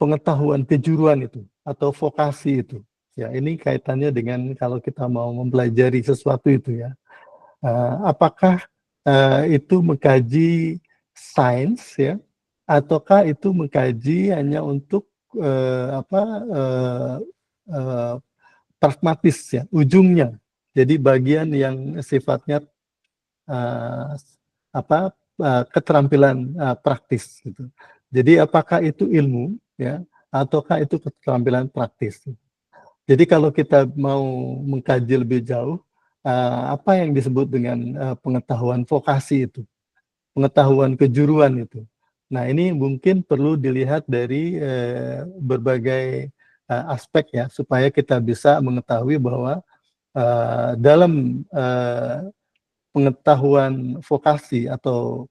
pengetahuan kejuruan itu atau vokasi itu, ya ini kaitannya dengan kalau kita mau mempelajari sesuatu itu ya, apakah itu mengkaji sains ya, ataukah itu mengkaji hanya untuk apa pragmatis ya, ujungnya. Jadi bagian yang sifatnya apa keterampilan praktis gitu. Jadi apakah itu ilmu ya ataukah itu keterampilan praktis. Jadi kalau kita mau mengkaji lebih jauh apa yang disebut dengan pengetahuan vokasi itu, pengetahuan kejuruan itu. Nah, ini mungkin perlu dilihat dari berbagai aspek ya supaya kita bisa mengetahui bahwa dalam pengetahuan vokasi atau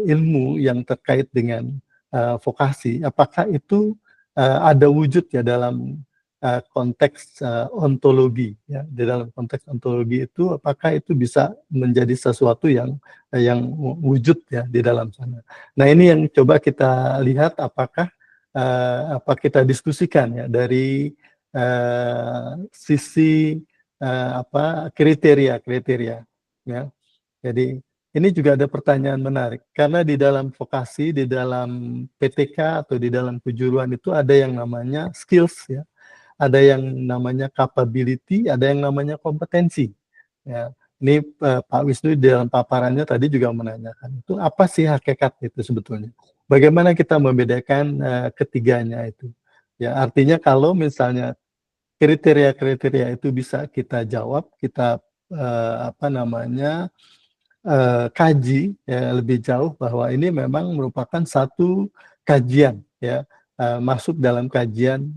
ilmu yang terkait dengan vokasi, apakah itu ada wujud ya dalam konteks ontologi ya, di dalam konteks ontologi itu apakah itu bisa menjadi sesuatu yang wujud ya di dalam sana. Nah, ini yang coba kita lihat apakah apa kita diskusikan ya dari sisi apa kriteria ya. Jadi ini juga ada pertanyaan menarik karena di dalam vokasi, di dalam PTK atau di dalam kejuruan itu ada yang namanya skills ya, ada yang namanya capability, ada yang namanya kompetensi. Ya, ini Pak Wisnu di dalam paparannya tadi juga menanyakan itu apa sih hakikat itu sebetulnya? Bagaimana kita membedakan ketiganya itu? Ya, artinya kalau misalnya kriteria-kriteria itu bisa kita jawab, kita apa namanya kaji ya, lebih jauh bahwa ini memang merupakan satu kajian ya masuk dalam kajian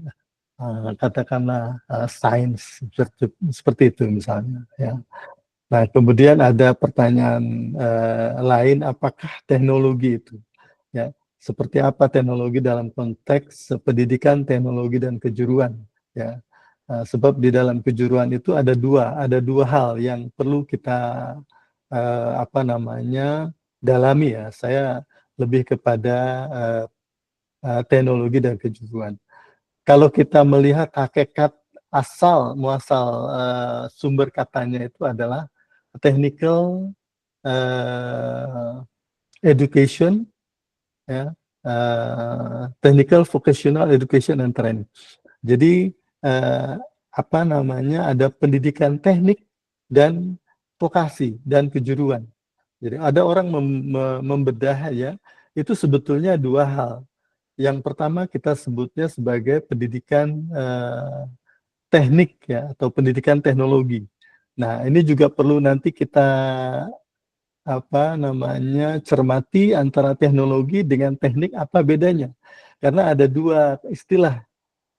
katakanlah sains seperti itu misalnya ya. Nah, kemudian ada pertanyaan lain, apakah teknologi itu, ya, seperti apa teknologi dalam konteks pendidikan, teknologi dan kejuruan, ya. Sebab di dalam kejuruan itu ada dua hal yang perlu kita apa namanya dalami ya. Saya lebih kepada teknologi dan kejuruan. Kalau kita melihat hakikat asal muasal sumber katanya itu adalah technical education, ya, technical vocational education and training. Jadi apa namanya ada pendidikan teknik dan vokasi dan kejuruan. Jadi ada orang membedah ya, itu sebetulnya dua hal. Yang pertama kita sebutnya sebagai pendidikan teknik ya atau pendidikan teknologi. Nah, ini juga perlu nanti kita apa namanya cermati antara teknologi dengan teknik apa bedanya. Karena ada dua istilah.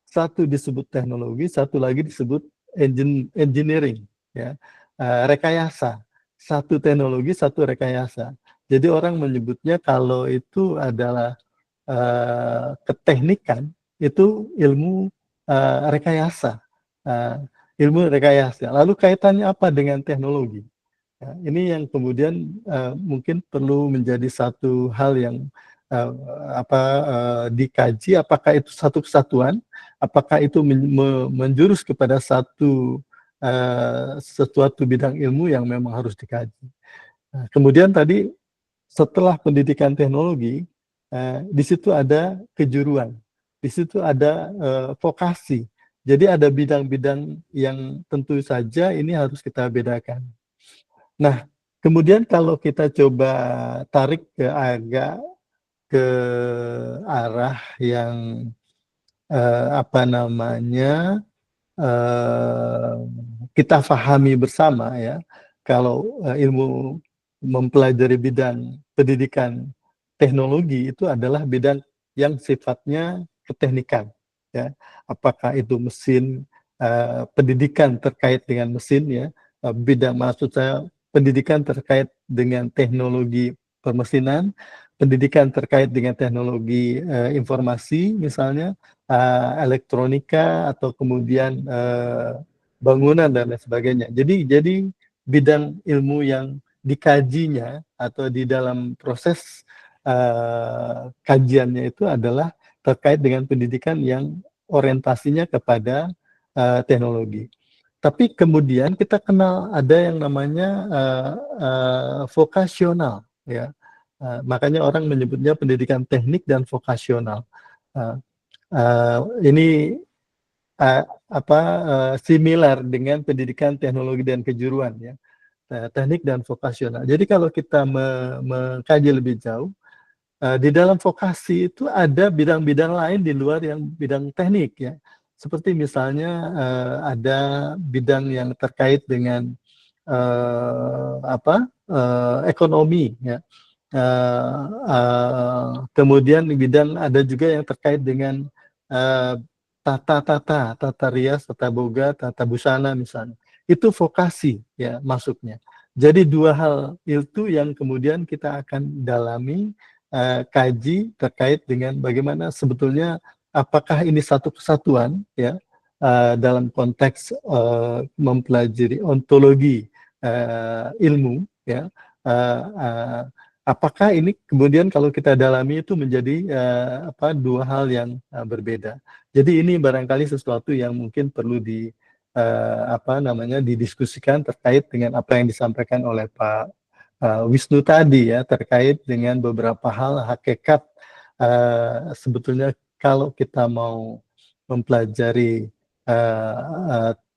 Satu disebut teknologi, satu lagi disebut engineering ya. Rekayasa. Satu teknologi, satu rekayasa. Jadi orang menyebutnya kalau itu adalah keteknikan itu ilmu rekayasa. Ilmu rekayasa. Lalu kaitannya apa dengan teknologi? Ya, ini yang kemudian mungkin perlu menjadi satu hal yang dikaji. Apakah itu satu kesatuan? Apakah itu menjurus kepada sesuatu bidang ilmu yang memang harus dikaji? Nah, kemudian tadi setelah pendidikan teknologi, di situ ada kejuruan, di situ ada vokasi. Jadi ada bidang-bidang yang tentu saja ini harus kita bedakan. Nah, kemudian kalau kita coba tarik ke arah yang apa namanya kita pahami bersama ya, kalau ilmu mempelajari bidang pendidikan teknologi itu adalah bidang yang sifatnya keteknikan ya, apakah itu mesin, pendidikan terkait dengan mesin ya, bidang maksud saya pendidikan terkait dengan teknologi permesinan, pendidikan terkait dengan teknologi informasi misalnya, elektronika atau kemudian bangunan dan lain sebagainya. Jadi bidang ilmu yang dikajinya atau di dalam proses kajiannya itu adalah terkait dengan pendidikan yang orientasinya kepada teknologi. Tapi kemudian kita kenal ada yang namanya vokasional, ya. Makanya orang menyebutnya pendidikan teknik dan vokasional. Ini similar dengan pendidikan teknologi dan kejuruan ya, teknik dan vokasional. Jadi kalau kita mengkaji lebih jauh, di dalam vokasi itu ada bidang-bidang lain di luar yang bidang teknik ya. Seperti misalnya ada bidang yang terkait dengan ekonomi ya. Kemudian bidang ada juga yang terkait dengan tata rias, tata boga, tata busana misalnya. Itu vokasi ya masuknya. Jadi dua hal itu yang kemudian kita akan dalami, kaji terkait dengan bagaimana sebetulnya apakah ini satu kesatuan ya dalam konteks mempelajari ontologi ilmu ya. Apakah ini kemudian kalau kita dalami itu menjadi dua hal yang berbeda. Jadi ini barangkali sesuatu yang mungkin perlu didiskusikan terkait dengan apa yang disampaikan oleh Pak Wisnu tadi ya, terkait dengan beberapa hal hakikat sebetulnya kalau kita mau mempelajari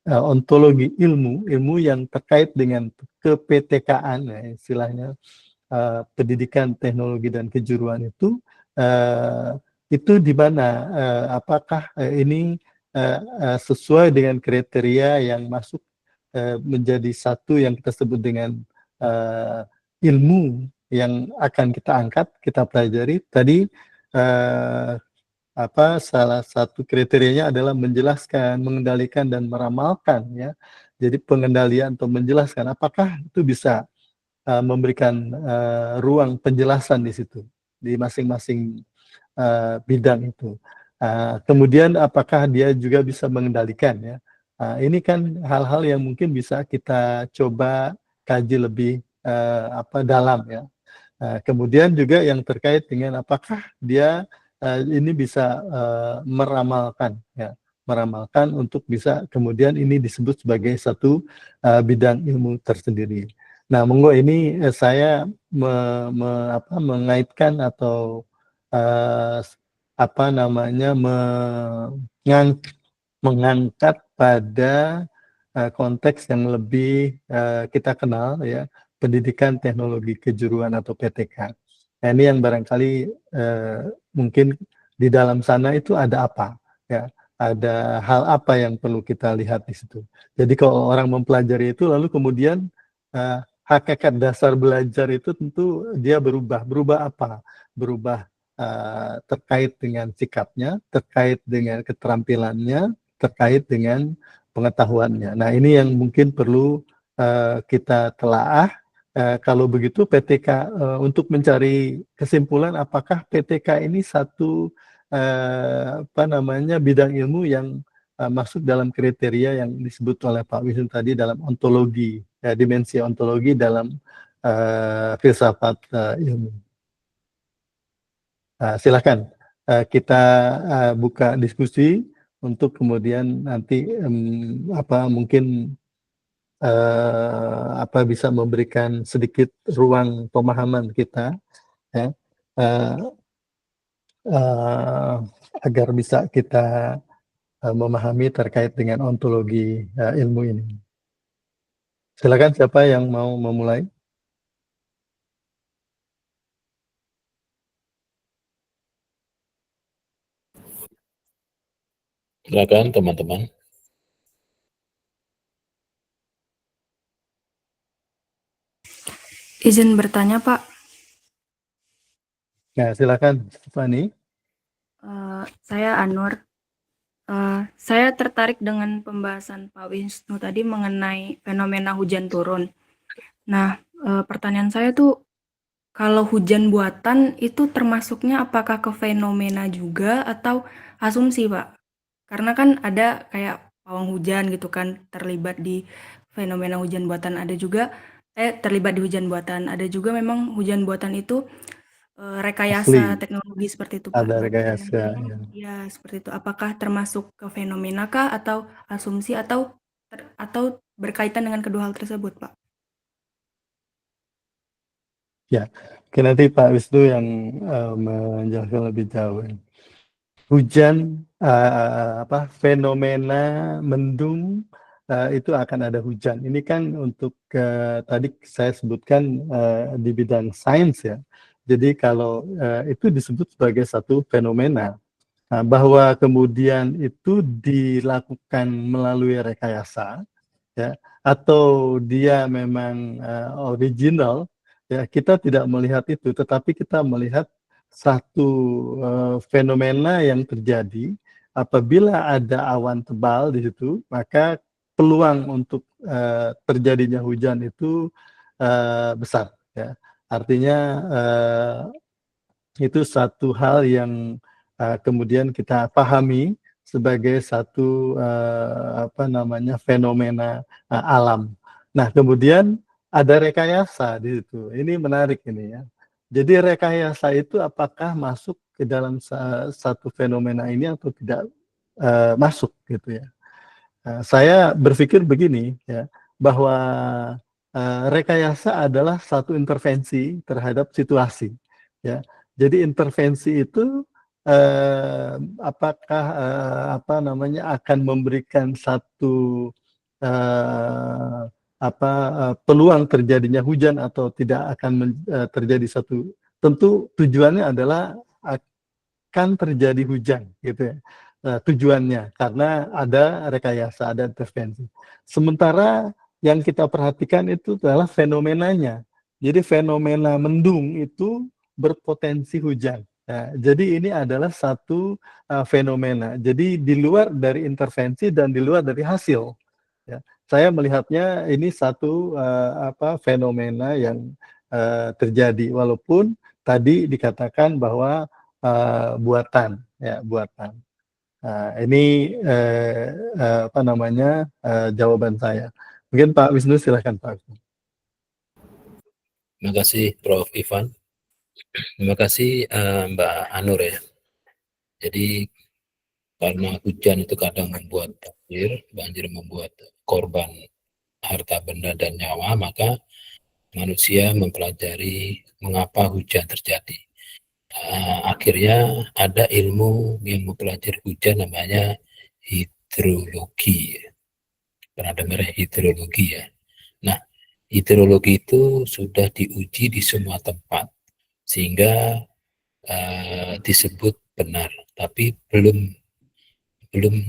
ontologi ilmu yang terkait dengan ke-PTK-an ya, istilahnya pendidikan teknologi dan kejuruan itu di mana apakah ini sesuai dengan kriteria yang masuk menjadi satu yang kita sebut dengan ilmu yang akan kita angkat, kita pelajari. Tadi salah satu kriterianya adalah menjelaskan, mengendalikan dan meramalkan ya. Jadi pengendalian atau menjelaskan apakah itu bisa memberikan ruang penjelasan di situ di masing-masing bidang itu. Kemudian apakah dia juga bisa mengendalikan ya? Ini kan hal-hal yang mungkin bisa kita coba kaji lebih dalam ya. Kemudian juga yang terkait dengan apakah dia ini bisa meramalkan ya, meramalkan untuk bisa kemudian ini disebut sebagai satu bidang ilmu tersendiri. Nah, monggo ini saya mengaitkan atau uh, mengangkat pada konteks yang lebih kita kenal ya, pendidikan teknologi kejuruan atau PTK. Nah, ini yang barangkali mungkin di dalam sana itu ada apa ya, ada hal apa yang perlu kita lihat di situ. Jadi kalau orang mempelajari itu lalu kemudian hakikat dasar belajar itu tentu dia berubah apa? Berubah terkait dengan sikapnya, terkait dengan keterampilannya, terkait dengan pengetahuannya. Nah, ini yang mungkin perlu kita telaah. Kalau begitu PTK untuk mencari kesimpulan apakah PTK ini satu bidang ilmu yang masuk dalam kriteria yang disebut oleh Pak Wisnu tadi dalam ontologi, dimensi ontologi dalam filsafat ilmu. Silakan kita buka diskusi untuk kemudian nanti mungkin bisa memberikan sedikit ruang pemahaman kita ya, agar bisa kita memahami terkait dengan ontologi ilmu ini. Silakan siapa yang mau memulai? Silakan teman-teman. Izin bertanya, Pak. Nah, silakan, Fani. Saya Anwar. Saya tertarik dengan pembahasan Pak Wisnu tadi mengenai fenomena hujan turun. Nah, pertanyaan saya tuh, kalau hujan buatan itu termasuknya apakah ke fenomena juga atau asumsi, Pak? Karena kan ada kayak pawang hujan gitu kan terlibat di fenomena hujan buatan, ada juga terlibat di hujan buatan, ada juga memang hujan buatan itu rekayasa teknologi seperti itu, Pak. Ada rekayasa. Ya, seperti itu. Apakah termasuk ke fenomena kah atau asumsi atau berkaitan dengan kedua hal tersebut, Pak? Ya, nanti Pak Wisnu yang menjelaskan lebih jauh. Hujan, fenomena mendung itu akan ada hujan. Ini kan untuk tadi saya sebutkan di bidang sains ya. Jadi kalau itu disebut sebagai satu fenomena, bahwa kemudian itu dilakukan melalui rekayasa, ya, atau dia memang original, ya kita tidak melihat itu, tetapi kita melihat satu fenomena yang terjadi apabila ada awan tebal di situ, maka peluang untuk terjadinya hujan itu besar. Ya. Artinya itu satu hal yang kemudian kita pahami sebagai satu fenomena alam. Nah, kemudian ada rekayasa di situ. Ini menarik ini ya. Jadi rekayasa itu apakah masuk ke dalam satu fenomena ini atau tidak masuk gitu ya. Saya berpikir begini ya, bahwa rekayasa adalah satu intervensi terhadap situasi ya. Jadi intervensi itu apakah akan memberikan satu peluang terjadinya hujan atau tidak akan terjadi satu, tentu tujuannya adalah akan terjadi hujan gitu ya. Tujuannya karena ada rekayasa, ada intervensi. Sementara yang kita perhatikan itu adalah fenomenanya. Jadi fenomena mendung itu berpotensi hujan. Nah, jadi ini adalah satu fenomena. Jadi di luar dari intervensi dan di luar dari hasil. Ya, saya melihatnya ini satu fenomena yang terjadi, walaupun tadi dikatakan bahwa buatan, ya buatan. Ini jawaban saya. Mungkin Pak Wisnu, silahkan Pak Wisnu. Terima kasih Prof. Ivan. Terima kasih Mbak Anur ya. Jadi karena hujan itu kadang membuat banjir membuat korban harta benda dan nyawa, maka manusia mempelajari mengapa hujan terjadi. Akhirnya ada ilmu yang mempelajari hujan namanya hidrologi. Pernah dengar hidrologi ya? Nah, hidrologi itu sudah diuji di semua tempat sehingga disebut benar, tapi belum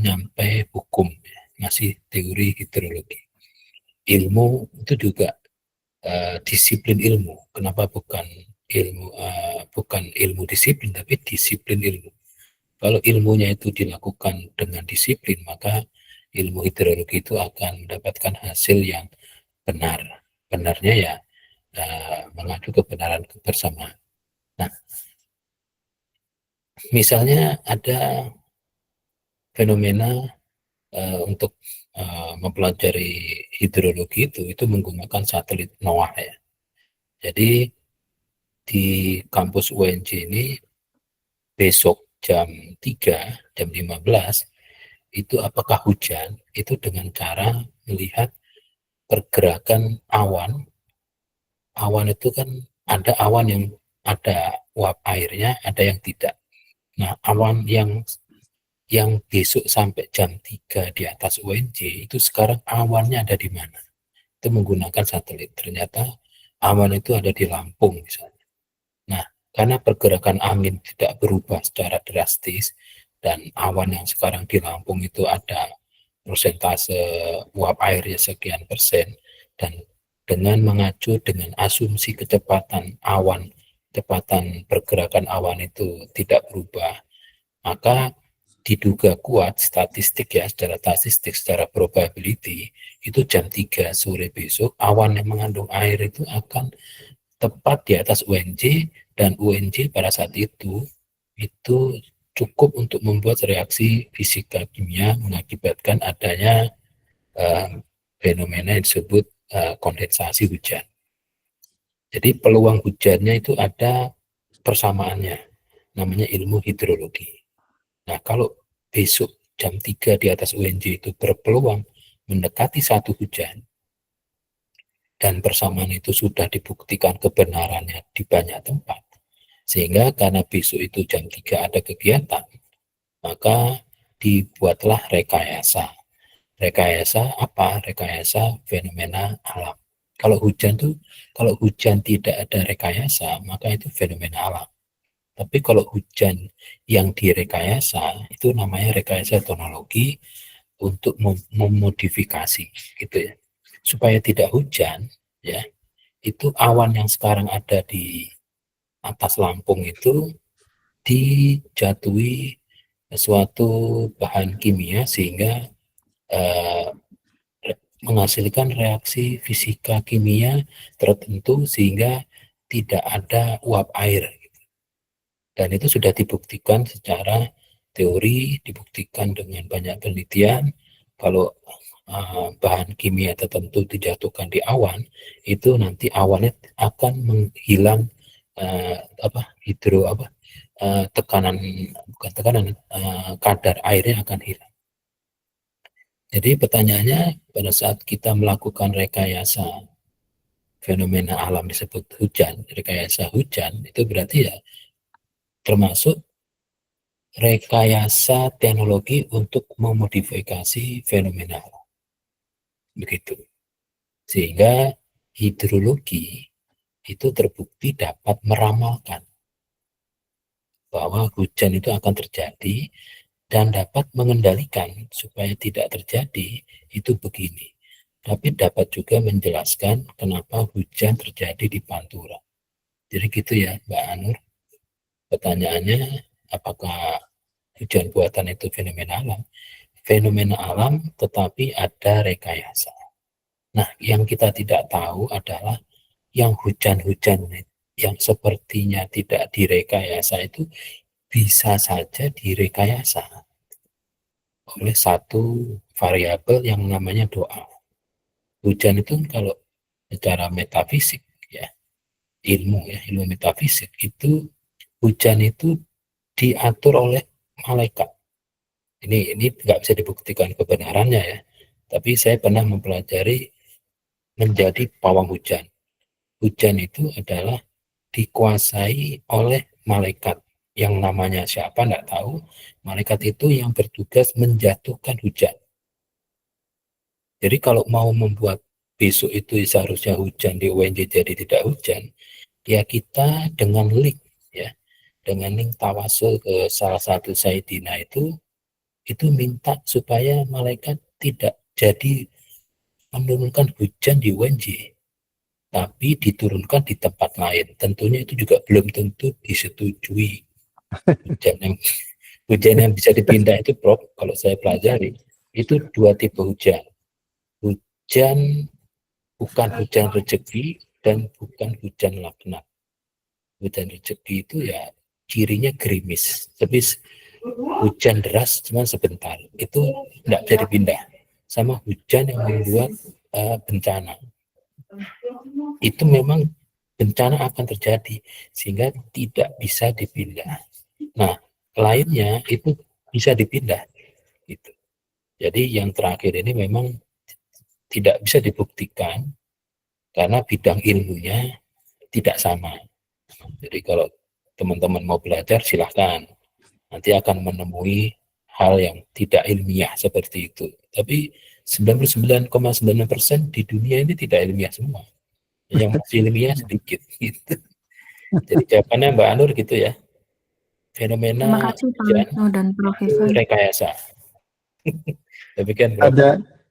nyampe hukum, masih teori hidrologi. Ilmu itu juga disiplin ilmu. Kenapa bukan ilmu disiplin, tapi disiplin ilmu. Kalau ilmunya itu dilakukan dengan disiplin, maka ilmu hidrologi itu akan mendapatkan hasil yang benar. Benarnya ya mengacu kebenaran kebersamaan. Nah, misalnya ada fenomena untuk mempelajari hidrologi itu menggunakan satelit NOAA ya. Jadi di kampus UNJ ini besok jam 3, jam 15 itu apakah hujan, itu dengan cara melihat pergerakan awan. Awan itu kan ada awan yang ada uap airnya, ada yang tidak. Nah, awan yang besok sampai jam 3 di atas UNJ itu sekarang awannya ada di mana? Itu menggunakan satelit. Ternyata awan itu ada di Lampung misalnya. Nah, karena pergerakan angin tidak berubah secara drastis dan awan yang sekarang di Lampung itu ada persentase uap airnya sekian persen, dan dengan mengacu dengan asumsi kecepatan pergerakan awan itu tidak berubah, maka diduga kuat secara probability itu jam 3 sore besok awan yang mengandung air itu akan tepat di atas UNJ, dan UNJ pada saat itu cukup untuk membuat reaksi fisika kimia mengakibatkan adanya fenomena yang disebut kondensasi hujan. Jadi peluang hujannya itu ada persamaannya, namanya ilmu hidrologi. Nah, kalau besok jam 3 di atas UNJ itu berpeluang mendekati satu hujan, dan persamaan itu sudah dibuktikan kebenarannya di banyak tempat, sehingga karena besok itu jam 3 ada kegiatan, maka dibuatlah rekayasa. Rekayasa apa? Rekayasa fenomena alam. Kalau hujan tidak ada rekayasa, maka itu fenomena alam. Tapi kalau hujan yang direkayasa itu namanya rekayasa tonologi untuk memodifikasi gitu ya. Supaya tidak hujan ya. Itu awan yang sekarang ada di atas Lampung itu dijatuhi suatu bahan kimia sehingga menghasilkan reaksi fisika kimia tertentu sehingga tidak ada uap air. Dan itu sudah dibuktikan secara teori, dibuktikan dengan banyak penelitian. Kalau bahan kimia tertentu dijatuhkan di awan, itu nanti awannya akan menghilang kadar airnya akan hilang. Jadi pertanyaannya, pada saat kita melakukan rekayasa fenomena alam disebut hujan, rekayasa hujan, itu berarti ya termasuk rekayasa teknologi untuk memodifikasi fenomena alam. Begitu. Sehingga hidrologi itu terbukti dapat meramalkan bahwa hujan itu akan terjadi dan dapat mengendalikan supaya tidak terjadi itu begini. Tapi dapat juga menjelaskan kenapa hujan terjadi di Pantura. Jadi gitu ya Mbak Anur. Pertanyaannya, apakah hujan buatan itu fenomena alam? fenomena alam tetapi ada rekayasa. Nah, yang kita tidak tahu adalah yang hujan-hujan yang sepertinya tidak direkayasa itu bisa saja direkayasa oleh satu variabel yang namanya doa. Hujan itu kalau secara metafisik ya, ilmu metafisik itu hujan itu diatur oleh malaikat. Ini nggak bisa dibuktikan kebenarannya ya, tapi saya pernah mempelajari menjadi pawang hujan. Hujan itu adalah dikuasai oleh malaikat yang namanya siapa nggak tahu. Malaikat itu yang bertugas menjatuhkan hujan. Jadi kalau mau membuat besok itu seharusnya hujan di UNJ jadi tidak hujan, ya kita dengan link ya, dengan link tawasul ke salah satu Sayyidina itu minta supaya malaikat tidak jadi menurunkan hujan di UNJ, tapi diturunkan di tempat lain. Tentunya itu juga belum tentu disetujui. Hujan yang bisa dipindah itu, Prof, kalau saya pelajari, itu dua tipe hujan. Hujan bukan hujan rezeki dan bukan hujan laknat. Hujan rezeki itu ya cirinya gerimis, tapi hujan deras cuma sebentar, itu tidak bisa dipindah. Sama hujan yang membuat bencana, itu memang bencana akan terjadi sehingga tidak bisa dipindah. Nah, lainnya itu bisa dipindah gitu. Jadi yang terakhir ini memang tidak bisa dibuktikan karena bidang ilmunya tidak sama. Jadi kalau teman-teman mau belajar silahkan, nanti akan menemui hal yang tidak ilmiah seperti itu. Tapi 99,9% di dunia ini tidak ilmiah semua. Yang masih ilmiah sedikit gitu. Jadi jawabannya Mbak Anur gitu ya. Terima Fenomena kasih Pak hujan Wisnu dan Prof. itu Ivan. rekayasa. Demikian, Prof.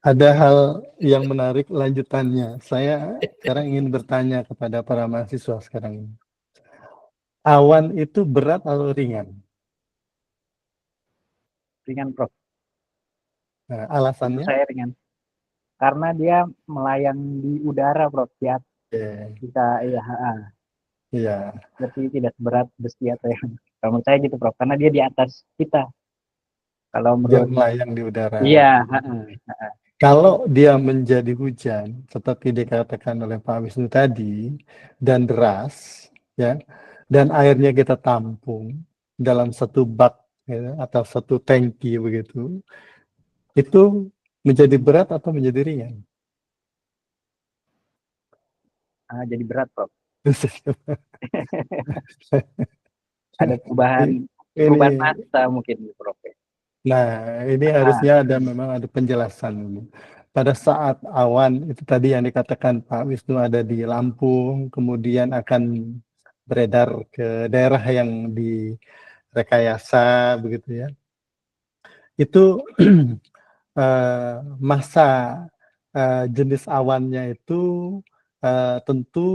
Ada hal yang menarik lanjutannya. Saya sekarang ingin bertanya kepada para mahasiswa sekarang ini. Awan itu berat atau ringan? Ringan, Prof. Nah, Menurut alasannya? saya ringan. Karena dia melayang di udara, Prof. Ya, kita Iya. berarti tidak berat besi atau yang. Kalau menurut saya gitu, Prof. Karena dia di atas kita. Kalau Dia menurut melayang di udara. iya, Kalau dia menjadi hujan, seperti dikatakan oleh Pak Wisnu tadi, dan deras, ya, dan airnya kita tampung dalam satu bak ya, atau satu tangki begitu, itu menjadi berat atau menjadi ringan? jadi berat, Prof. Ada perubahan Ini, masa mungkin, Prof. nah ini harusnya memang ada penjelasan. Pada saat awan itu tadi yang dikatakan Pak Wisnu ada di Lampung, kemudian akan beredar ke daerah yang direkayasa begitu ya. Itu masa jenis awannya itu tentu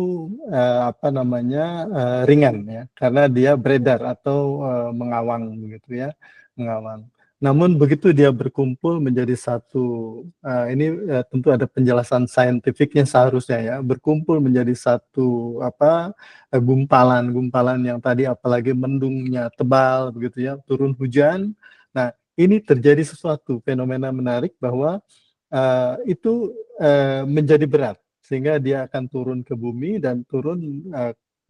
ringan ya, karena dia beredar atau mengawang begitu ya, mengawang. Namun begitu dia berkumpul menjadi satu, ini tentu ada penjelasan saintifiknya seharusnya ya, berkumpul menjadi satu gumpalan yang tadi apalagi mendungnya tebal begitu ya, turun hujan. Nah, ini terjadi sesuatu fenomena menarik bahwa itu menjadi berat sehingga dia akan turun ke bumi dan turun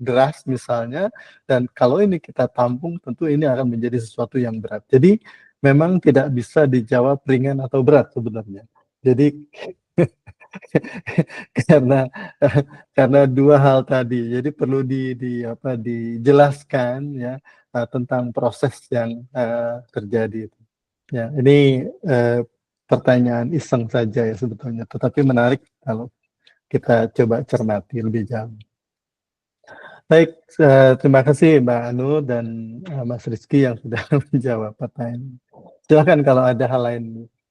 deras misalnya, dan kalau ini kita tampung tentu ini akan menjadi sesuatu yang berat. Jadi memang tidak bisa dijawab ringan atau berat sebenarnya. Jadi karena dua hal tadi, jadi perlu dijelaskan ya tentang proses yang terjadi. Ya, ini pertanyaan iseng saja ya sebetulnya, tetapi menarik kalau kita coba cermati lebih jauh. Baik, terima kasih Mbak Anu dan Mas Rizky yang sudah menjawab pertanyaan. Silakan kalau ada hal lain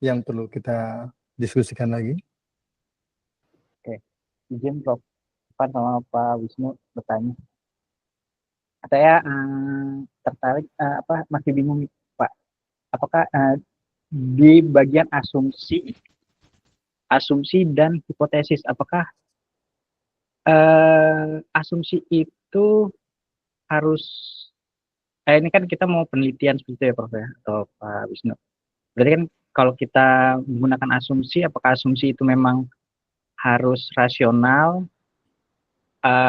yang perlu kita diskusikan lagi. Oke, izin Prof. Ivan sama Pak Wisnu bertanya. Saya tertarik masih bingung Pak. Apakah di bagian asumsi dan hipotesis. Apakah asumsi itu harus ini kan kita mau penelitian seperti itu ya Prof ya, atau Pak Wisnu. Berarti kan kalau kita menggunakan asumsi, apakah asumsi itu memang harus rasional,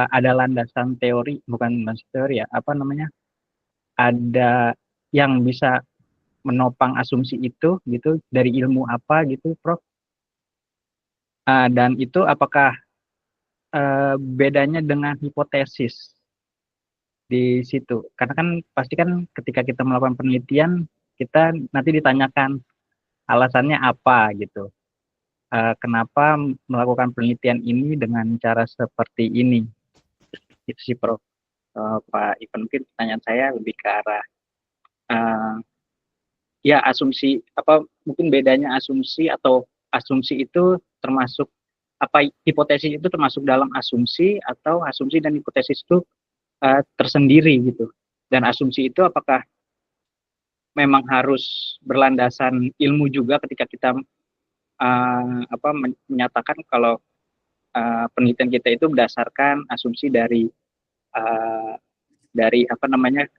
ada landasan teori, bukan landasan teori ya, apa namanya, ada yang bisa menopang asumsi itu gitu, dari ilmu apa gitu Prof? Dan itu apakah bedanya dengan hipotesis di situ? Karena kan pasti kan ketika kita melakukan penelitian, kita nanti ditanyakan alasannya apa gitu. Kenapa melakukan penelitian ini dengan cara seperti ini? Itu sih Prof. Pak Ivan, mungkin pertanyaan saya lebih ke arah ya asumsi, apa mungkin bedanya asumsi atau asumsi itu termasuk apa, hipotesis itu termasuk dalam asumsi, atau asumsi dan hipotesis itu tersendiri gitu. Dan asumsi itu apakah memang harus berlandasan ilmu juga ketika kita menyatakan kalau penelitian kita itu berdasarkan asumsi dari apa namanya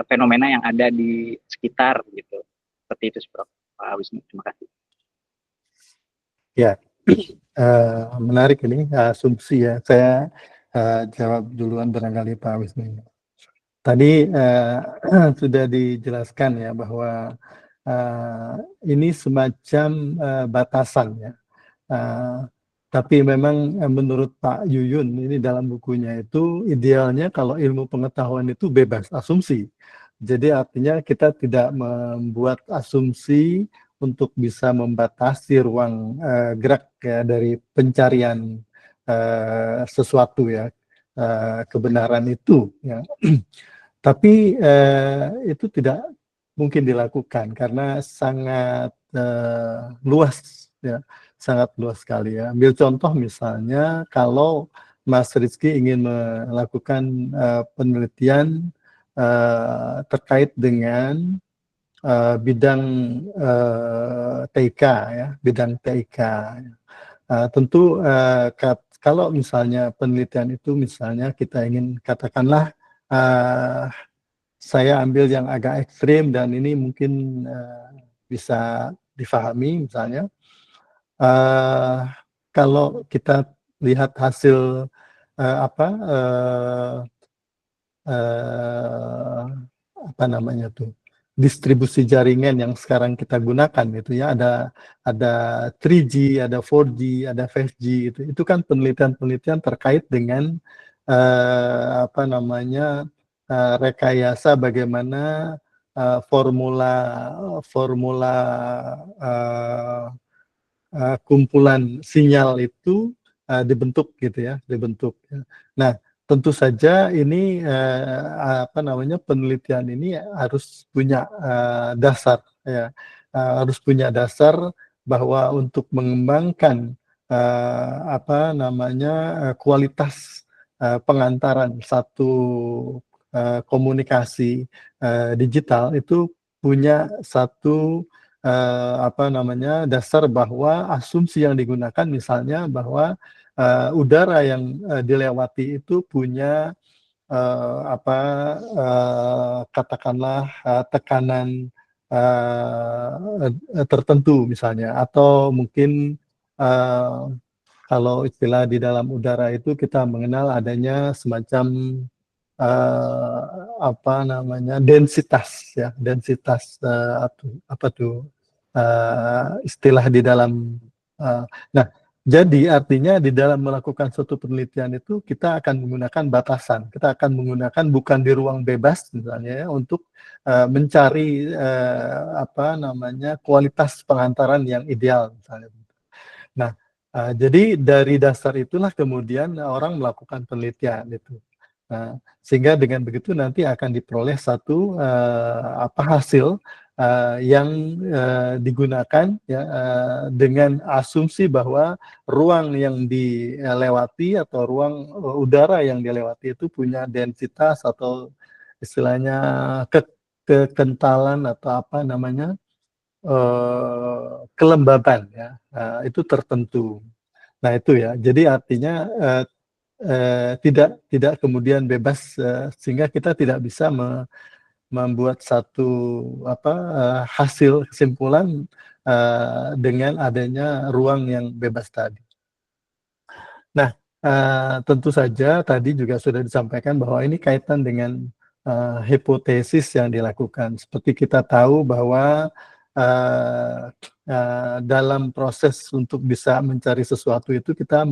fenomena yang ada di sekitar gitu. Seperti itu, Prof. Pak Wisnu, terima kasih. Ya, menarik ini asumsi ya. Saya jawab duluan barangkali Pak Wisnu. Tadi sudah dijelaskan ya bahwa ini semacam batasan ya. Tapi memang menurut Pak Yuyun ini dalam bukunya itu idealnya kalau ilmu pengetahuan itu bebas asumsi. Jadi artinya kita tidak membuat asumsi untuk bisa membatasi ruang gerak ya dari pencarian sesuatu ya, kebenaran itu ya. Tapi itu tidak mungkin dilakukan karena sangat luas ya, sangat luas sekali ya. Ambil contoh misalnya kalau Mas Rizky ingin melakukan penelitian terkait dengan bidang TIK ya, bidang TIK. Tentu kalau misalnya penelitian itu misalnya kita ingin katakanlah saya ambil yang agak ekstrim dan ini mungkin bisa difahami misalnya kalau kita lihat hasil apa namanya tuh distribusi jaringan yang sekarang kita gunakan itu ya, ada 3G, ada 4G, ada 5G itu kan penelitian-penelitian terkait dengan apa namanya rekayasa bagaimana formula kumpulan sinyal itu dibentuk gitu ya, dibentuk. Nah, tentu saja ini apa namanya penelitian ini harus punya dasar ya, harus punya dasar bahwa untuk mengembangkan apa namanya kualitas pengantaran satu komunikasi digital itu punya satu apa namanya dasar bahwa asumsi yang digunakan misalnya bahwa udara yang dilewati itu punya apa katakanlah tekanan tertentu misalnya, atau mungkin kalau istilah di dalam udara itu kita mengenal adanya semacam apa namanya densitas ya, densitas apa tuh istilah di dalam nah, jadi artinya di dalam melakukan suatu penelitian itu kita akan menggunakan batasan, kita akan menggunakan bukan di ruang bebas misalnya ya, untuk mencari apa namanya kualitas pengantaran yang ideal misalnya. Nah, jadi dari dasar itulah kemudian orang melakukan penelitian itu. Nah, sehingga dengan begitu nanti akan diperoleh satu apa hasil yang digunakan ya, dengan asumsi bahwa ruang yang dilewati atau ruang udara yang dilewati itu punya densitas atau istilahnya kekentalan atau apa namanya kelembaban ya, itu tertentu. Nah itu ya, jadi artinya tidak kemudian bebas, sehingga kita tidak bisa membuat satu hasil kesimpulan dengan adanya ruang yang bebas tadi. Nah, tentu saja tadi juga sudah disampaikan bahwa ini kaitan dengan hipotesis yang dilakukan. Seperti kita tahu bahwa dalam proses untuk bisa mencari sesuatu itu kita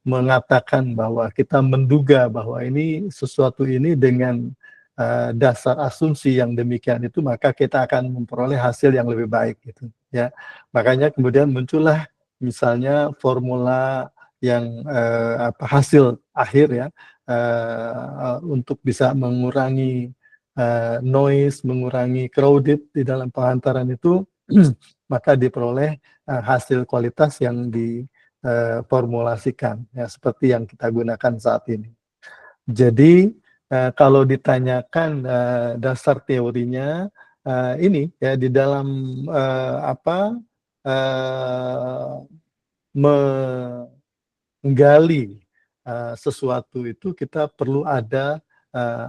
mengatakan bahwa kita menduga bahwa ini sesuatu ini dengan dasar asumsi yang demikian itu, maka kita akan memperoleh hasil yang lebih baik gitu ya. Makanya kemudian muncullah misalnya formula yang hasil akhir ya, untuk bisa mengurangi noise, mengurangi crowded di dalam pengantaran itu maka diperoleh hasil kualitas yang diformulasikan ya, seperti yang kita gunakan saat ini. Jadi kalau ditanyakan dasar teorinya, ini ya di dalam menggali sesuatu itu kita perlu ada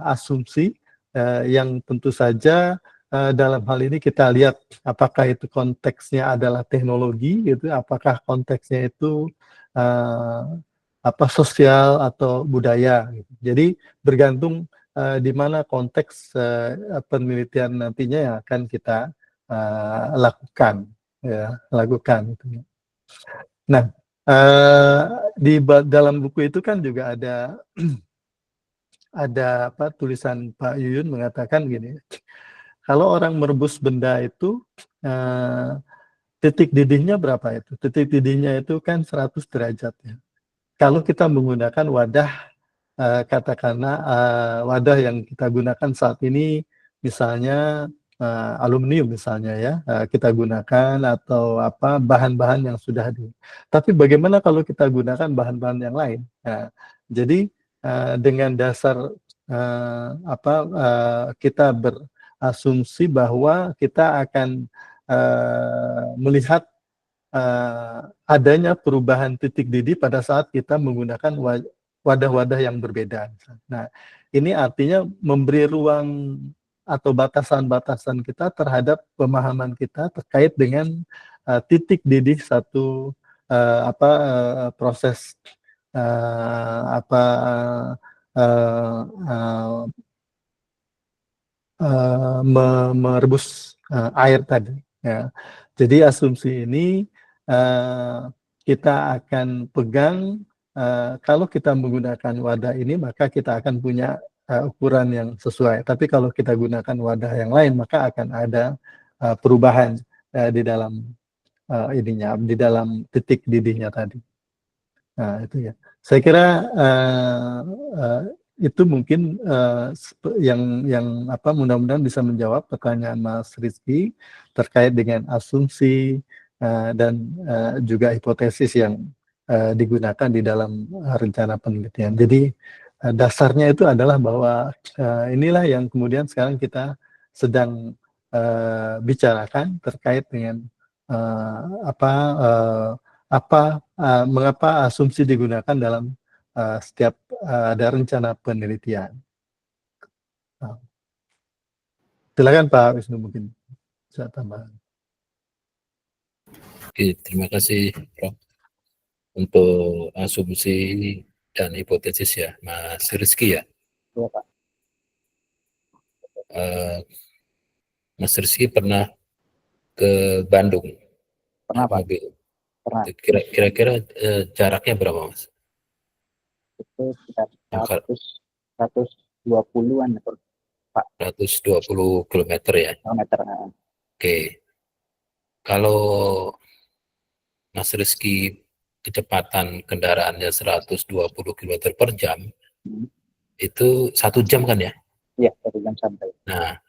asumsi yang tentu saja dalam hal ini kita lihat apakah itu konteksnya adalah teknologi gitu, apakah konteksnya itu sosial atau budaya gitu. Jadi bergantung di mana konteks penelitian nantinya yang akan kita lakukan gitu. Nah, di dalam buku itu kan juga ada tulisan Pak Yuyun mengatakan gini, kalau orang merebus benda itu titik didihnya berapa itu? Titik didihnya itu kan 100 derajat ya. Kalau kita menggunakan wadah, katakanlah wadah yang kita gunakan saat ini misalnya aluminium misalnya ya, kita gunakan atau bahan-bahan yang sudah tapi bagaimana kalau kita gunakan bahan-bahan yang lain? Nah, jadi dengan dasar kita berasumsi bahwa kita akan melihat adanya perubahan titik didih pada saat kita menggunakan wadah-wadah yang berbeda. Nah, ini artinya memberi ruang atau batasan-batasan kita terhadap pemahaman kita terkait dengan titik didih satu proses merebus air tadi ya. Jadi asumsi ini kita akan pegang, kalau kita menggunakan wadah ini maka kita akan punya ukuran yang sesuai. Tapi kalau kita gunakan wadah yang lain maka akan ada perubahan di dalam di dalam titik didihnya tadi. Nah itu ya. Saya kira itu mungkin yang mudah-mudahan bisa menjawab pertanyaan Mas Rizky terkait dengan asumsi dan juga hipotesis yang digunakan di dalam rencana penelitian. Jadi dasarnya itu adalah bahwa inilah yang kemudian sekarang kita sedang bicarakan terkait dengan mengapa asumsi digunakan dalam setiap ada rencana penelitian. Silakan Pak Wisnu, mungkin bisa tambah. Oke, terima kasih Prof. Untuk asumsi dan hipotesis ya, Mas Rizky ya. Iya Pak. Mas Rizky pernah ke Bandung? Pernah Pak. Mobil. Pernah. Kira-kira jaraknya berapa Mas? Itu sekitar 120-an Pak. 120 km ya? Kilometer. Oke. Kalau Mas Rizky kecepatan kendaraannya 120 km per jam, itu 1 jam kan ya? Iya, 1 jam sampai. Nah,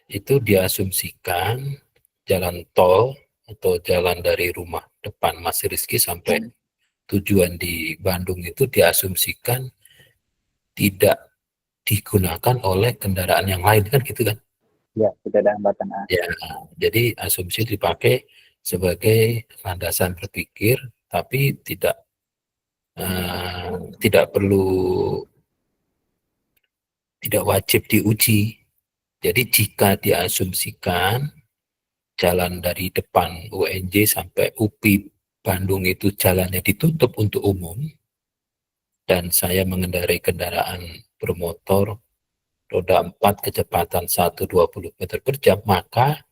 itu diasumsikan jalan tol atau jalan dari rumah depan Mas Rizky sampai tujuan di Bandung itu diasumsikan tidak digunakan oleh kendaraan yang lain kan gitu kan? Ya, tidak ada hambatan. Ya, jadi asumsi dipakai sebagai landasan berpikir, tapi tidak perlu, tidak wajib diuji. Jadi jika diasumsikan jalan dari depan UNJ sampai UPI Bandung itu jalannya ditutup untuk umum, dan saya mengendarai kendaraan bermotor roda 4 kecepatan 120 meter per jam, maka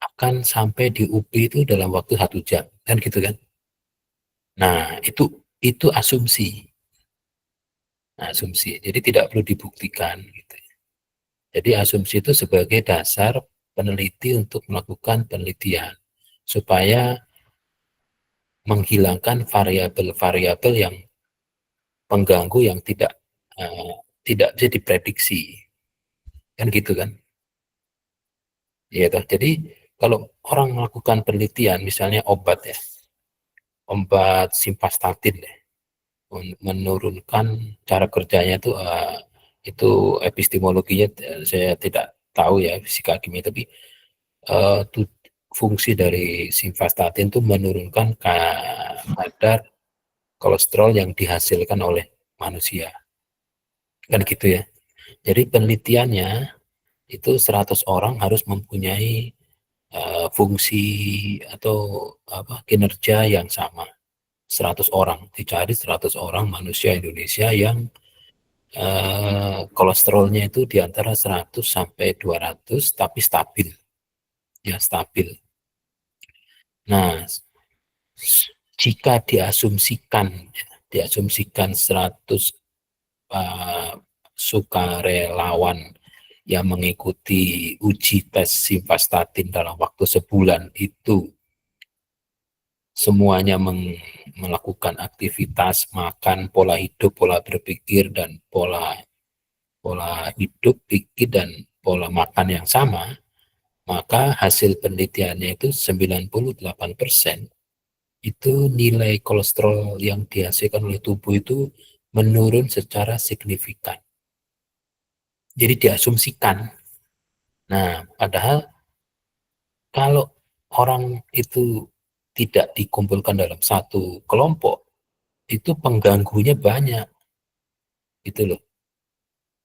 akan sampai di UPI itu dalam waktu 1 jam, kan gitu kan? Nah, itu asumsi. Nah, asumsi. Jadi tidak perlu dibuktikan gitu. Jadi asumsi itu sebagai dasar peneliti untuk melakukan penelitian supaya menghilangkan variabel-variabel yang pengganggu yang tidak bisa diprediksi. Kan gitu kan? Ya, toh. Jadi kalau orang melakukan penelitian misalnya obat ya, obat simvastatin ya, menurunkan cara kerjanya itu epistemologinya saya tidak tahu ya, fisika kimia, tapi fungsi dari simvastatin itu menurunkan kadar kolesterol yang dihasilkan oleh manusia, kan gitu ya. Jadi penelitiannya itu 100 orang harus mempunyai fungsi atau kinerja yang sama. 100 orang, dicari 100 orang manusia Indonesia yang kolesterolnya itu di antara 100 sampai 200 tapi stabil. Ya, stabil. Nah, jika diasumsikan 100 sukarelawan yang mengikuti uji tes simvastatin dalam waktu sebulan itu semuanya melakukan aktivitas makan, pola hidup, pola berpikir, dan pola hidup, pikir, dan pola makan yang sama, maka hasil penelitiannya itu 98% itu nilai kolesterol yang dihasilkan oleh tubuh itu menurun secara signifikan. Jadi diasumsikan. Nah, padahal kalau orang itu tidak dikumpulkan dalam satu kelompok, itu pengganggunya banyak, gitu loh.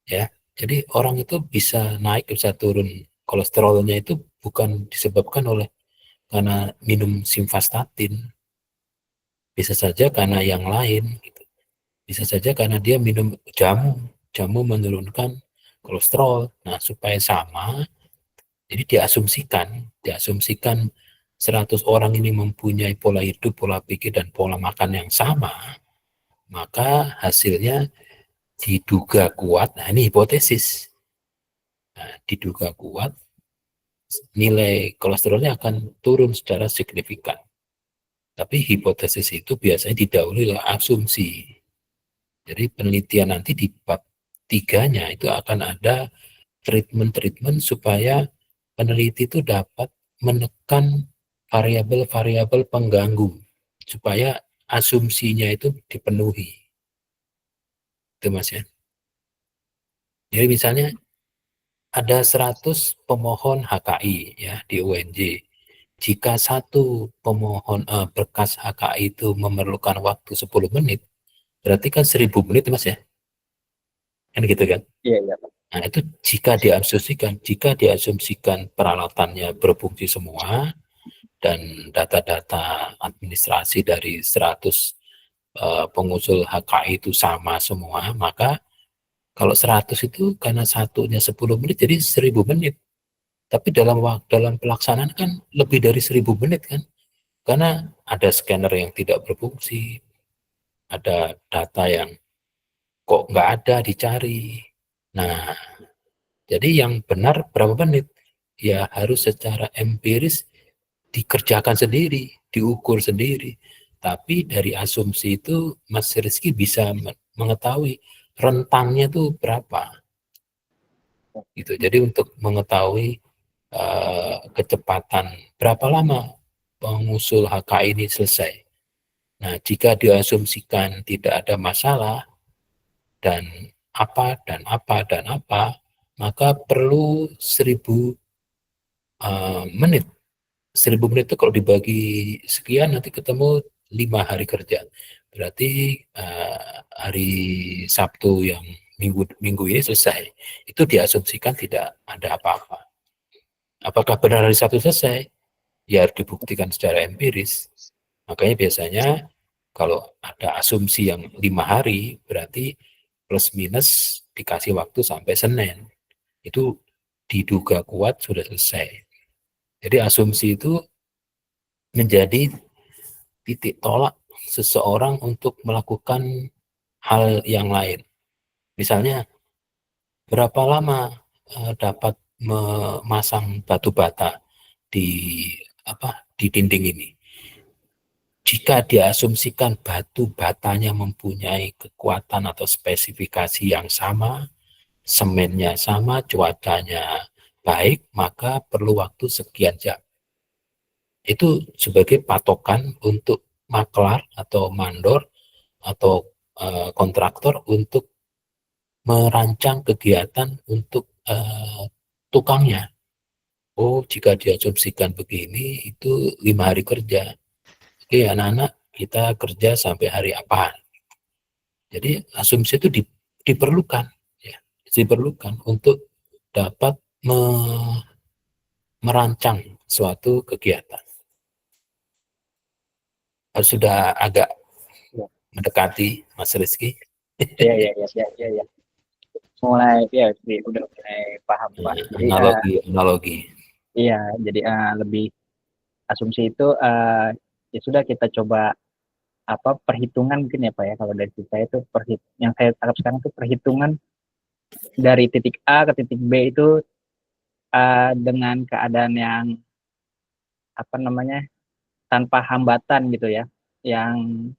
Ya, jadi orang itu bisa naik, bisa turun kolesterolnya itu bukan disebabkan karena minum simvastatin, bisa saja karena yang lain, gitu. Bisa saja karena dia minum jamu menurunkan kolesterol. Nah, supaya sama, jadi diasumsikan 100 orang ini mempunyai pola hidup, pola pikir, dan pola makan yang sama, maka hasilnya diduga kuat. Nah, ini hipotesis. Nah, diduga kuat nilai kolesterolnya akan turun secara signifikan. Tapi hipotesis itu biasanya didahului oleh asumsi. Jadi penelitian nanti di bab 3-nya itu akan ada treatment supaya peneliti itu dapat menekan variabel-variabel pengganggu supaya asumsinya itu dipenuhi. Itu Mas ya. Jadi misalnya ada 100 pemohon HKI ya di UNJ. Jika satu pemohon berkas HKI itu memerlukan waktu 10 menit, berarti kan 1000 menit Mas ya. Kan gitu kan? Iya, iya. Nah, itu jika diasumsikan peralatannya berfungsi semua dan data-data administrasi dari 100 pengusul HKI itu sama semua, maka kalau 100 itu karena satunya 10 menit jadi 1000 menit. Tapi dalam pelaksanaan kan lebih dari 1000 menit kan. Karena ada scanner yang tidak berfungsi, ada data yang kok nggak ada dicari. Nah, jadi yang benar berapa menit? Ya harus secara empiris dikerjakan sendiri, diukur sendiri. Tapi dari asumsi itu Mas Rizky bisa mengetahui rentangnya itu berapa. Gitu. Jadi untuk mengetahui kecepatan berapa lama pengusul HK ini selesai. Nah, jika diasumsikan tidak ada masalah dan apa, maka perlu 1000 menit. 1000 menit itu kalau dibagi sekian nanti ketemu 5 hari kerja. Berarti hari Sabtu yang minggu ini selesai. Itu diasumsikan tidak ada apa-apa. Apakah benar hari Sabtu selesai? Ya harus dibuktikan secara empiris. Makanya biasanya kalau ada asumsi yang 5 hari, berarti plus minus dikasih waktu sampai Senin. Itu diduga kuat sudah selesai. Jadi asumsi itu menjadi titik tolak seseorang untuk melakukan hal yang lain. Misalnya, berapa lama dapat memasang batu bata di dinding ini? Jika diasumsikan batu batanya mempunyai kekuatan atau spesifikasi yang sama, semennya sama, cuacanya baik, maka perlu waktu sekian jam. Itu sebagai patokan untuk maklar atau mandor atau kontraktor untuk merancang kegiatan untuk tukangnya. Oh, jika diasumsikan begini, itu 5 hari kerja. Oke, anak-anak, kita kerja sampai hari apa? Jadi asumsi itu diperlukan, ya, diperlukan untuk dapat merancang suatu kegiatan. Sudah agak mendekati, Mas Rizky. Iya. Mulai ya, udah mulai paham Pak. Jadi Analogi. iya, jadi lebih asumsi itu ya sudah kita coba perhitungan mungkin ya Pak ya. Kalau dari saya itu yang saya tangkap sekarang itu perhitungan dari titik A ke titik B itu dengan keadaan yang tanpa hambatan gitu ya, yang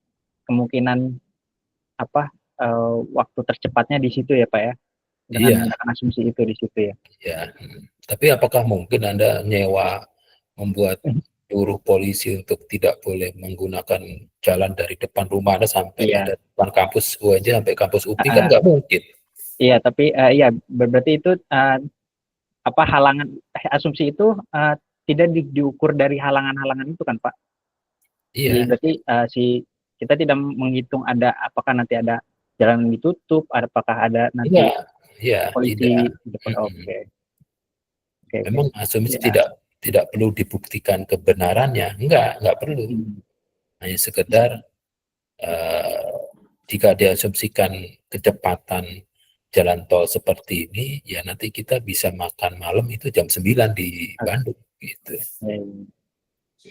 kemungkinan waktu tercepatnya di situ ya Pak ya, dengan menggunakan asumsi itu di situ ya. Ya, tapi apakah mungkin Anda nyewa membuat seluruh polisi untuk tidak boleh menggunakan jalan dari depan rumah Anda sampai ke depan kampus UNJ sampai kampus UPI kan nggak mungkin. Iya, tapi berarti itu halangan asumsi itu tidak diukur dari halangan-halangan itu kan Pak? Iya. Jadi berarti kita tidak menghitung ada apakah nanti ada jalan yang ditutup, apakah ada nanti polisi di depan. Oke. Memang asumsi tidak perlu dibuktikan kebenarannya, enggak perlu. Hanya sekedar jika diasumsikan kecepatan jalan tol seperti ini, ya nanti kita bisa makan malam itu jam 9 di Bandung gitu.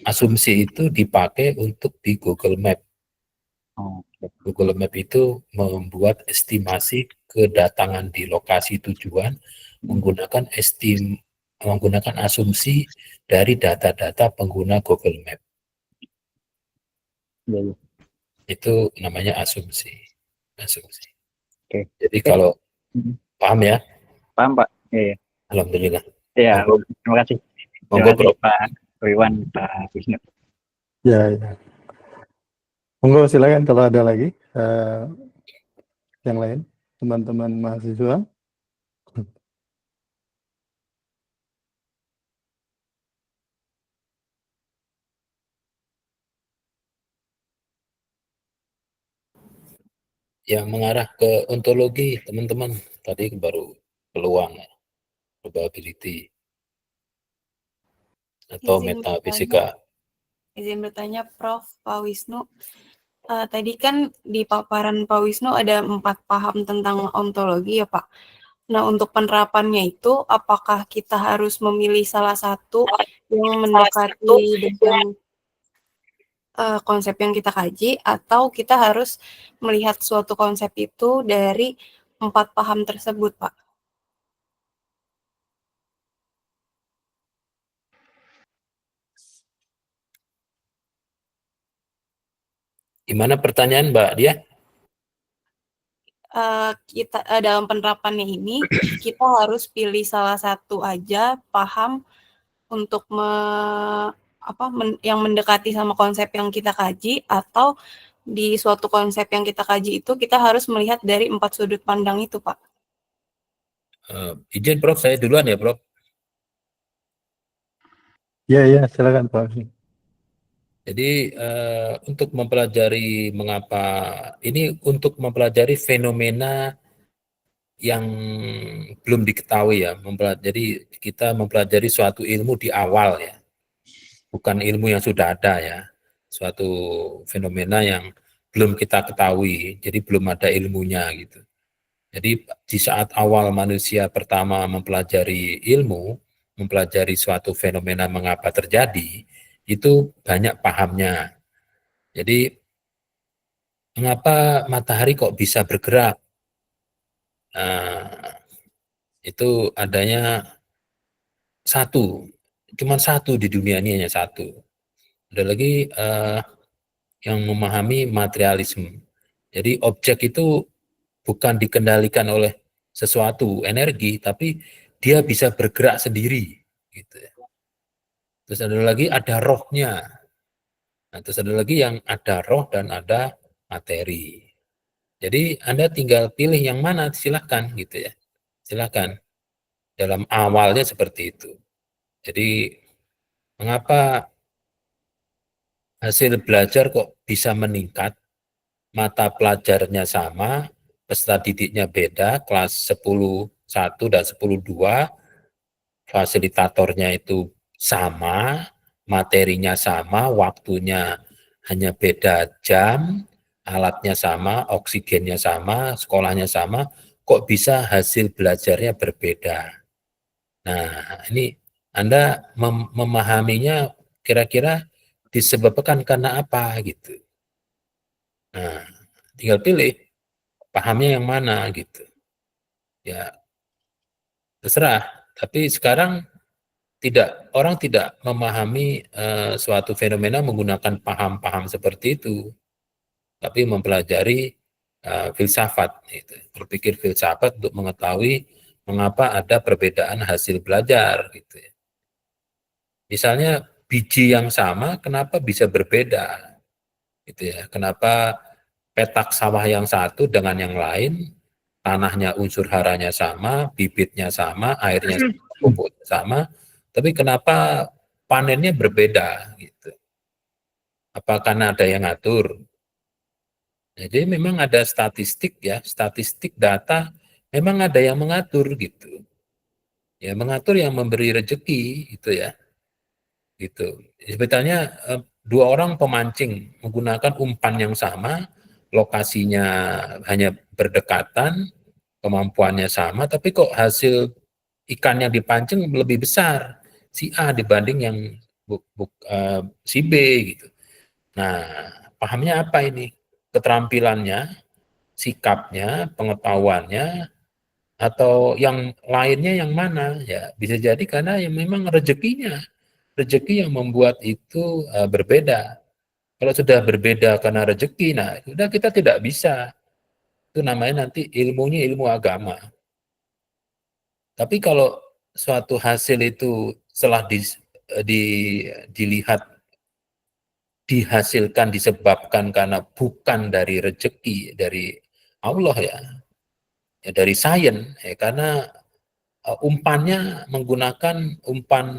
Asumsi itu dipakai untuk di Google Map. Google Map itu membuat estimasi kedatangan di lokasi tujuan menggunakan asumsi dari data-data pengguna Google Map. Itu namanya asumsi. Jadi kalau paham ya? Paham Pak. Iya. Alhamdulillah. Ya, terima kasih. Monggo Pak Wiwan, Pak Wisnu. Ya. Monggo silakan kalau ada lagi yang lain, teman-teman mahasiswa. Yang mengarah ke ontologi, teman-teman, tadi baru peluang, probability, atau metafisika. Izin bertanya, Prof. Pak Wisnu. Tadi kan di paparan Pak Wisnu ada 4 paham tentang ontologi ya Pak. Nah, untuk penerapannya itu, apakah kita harus memilih salah satu yang mendekati dengan konsep yang kita kaji, atau kita harus melihat suatu konsep itu dari 4 paham tersebut, Pak? Gimana pertanyaan Mbak Dia? Kita dalam penerapannya ini, kita harus pilih salah satu aja paham untuk yang mendekati sama konsep yang kita kaji, atau di suatu konsep yang kita kaji itu kita harus melihat dari 4 sudut pandang itu, Pak. Izin Prof, saya duluan ya Prof. Ya, silakan Pak Wisnu. Jadi untuk mempelajari untuk mempelajari fenomena yang belum diketahui ya. Jadi kita mempelajari suatu ilmu di awal ya, bukan ilmu yang sudah ada ya. Suatu fenomena yang belum kita ketahui, jadi belum ada ilmunya gitu. Jadi di saat awal manusia pertama mempelajari ilmu, mempelajari suatu fenomena mengapa terjadi, itu banyak pahamnya. Jadi mengapa matahari kok bisa bergerak? Nah, itu adanya cuman satu di dunia ini, hanya satu. Ada lagi yang memahami materialisme. Jadi objek itu bukan dikendalikan oleh sesuatu energi, tapi dia bisa bergerak sendiri. Gitu. Terus ada lagi ada rohnya. Nah, terus ada lagi yang ada roh dan ada materi. Jadi Anda tinggal pilih yang mana, silahkan gitu ya. Silahkan. Dalam awalnya seperti itu. Jadi mengapa hasil belajar kok bisa meningkat? Mata pelajarnya sama, peserta didiknya beda, kelas 10.1 dan 10.2, fasilitatornya itu sama, materinya sama, waktunya hanya beda jam, alatnya sama, oksigennya sama, sekolahnya sama, kok bisa hasil belajarnya berbeda? Nah, ini Anda memahaminya kira-kira disebabkan karena apa gitu. Nah, tinggal pilih pahamnya yang mana gitu. Ya, terserah. Tapi sekarang orang tidak memahami suatu fenomena menggunakan paham-paham seperti itu, tapi mempelajari filsafat, gitu. Berpikir filsafat untuk mengetahui mengapa ada perbedaan hasil belajar, gitu ya. Misalnya biji yang sama, kenapa bisa berbeda, gitu ya? Kenapa petak sawah yang satu dengan yang lain, tanahnya unsur haranya sama, bibitnya sama, airnya sama, pupuknya sama, tapi kenapa panennya berbeda, gitu? Apa karena ada yang ngatur? Jadi memang ada statistik ya, statistik data, memang ada yang mengatur gitu. Ya mengatur yang memberi rezeki gitu ya. Gitu. Sebetulnya dua orang pemancing menggunakan umpan yang sama, lokasinya hanya berdekatan, kemampuannya sama, tapi kok hasil ikan yang dipancing lebih besar si A dibanding yang si B gitu. Nah, pahamnya apa ini? Keterampilannya, sikapnya, pengetahuannya, atau yang lainnya yang mana? Ya, bisa jadi karena yang memang rezekinya. Rezeki yang membuat itu berbeda. Kalau sudah berbeda karena rezeki, nah sudah kita tidak bisa. Itu namanya nanti ilmunya ilmu agama. Tapi kalau suatu hasil itu setelah dilihat dihasilkan disebabkan karena bukan dari rezeki dari Allah ya dari sains ya karena umpannya menggunakan umpan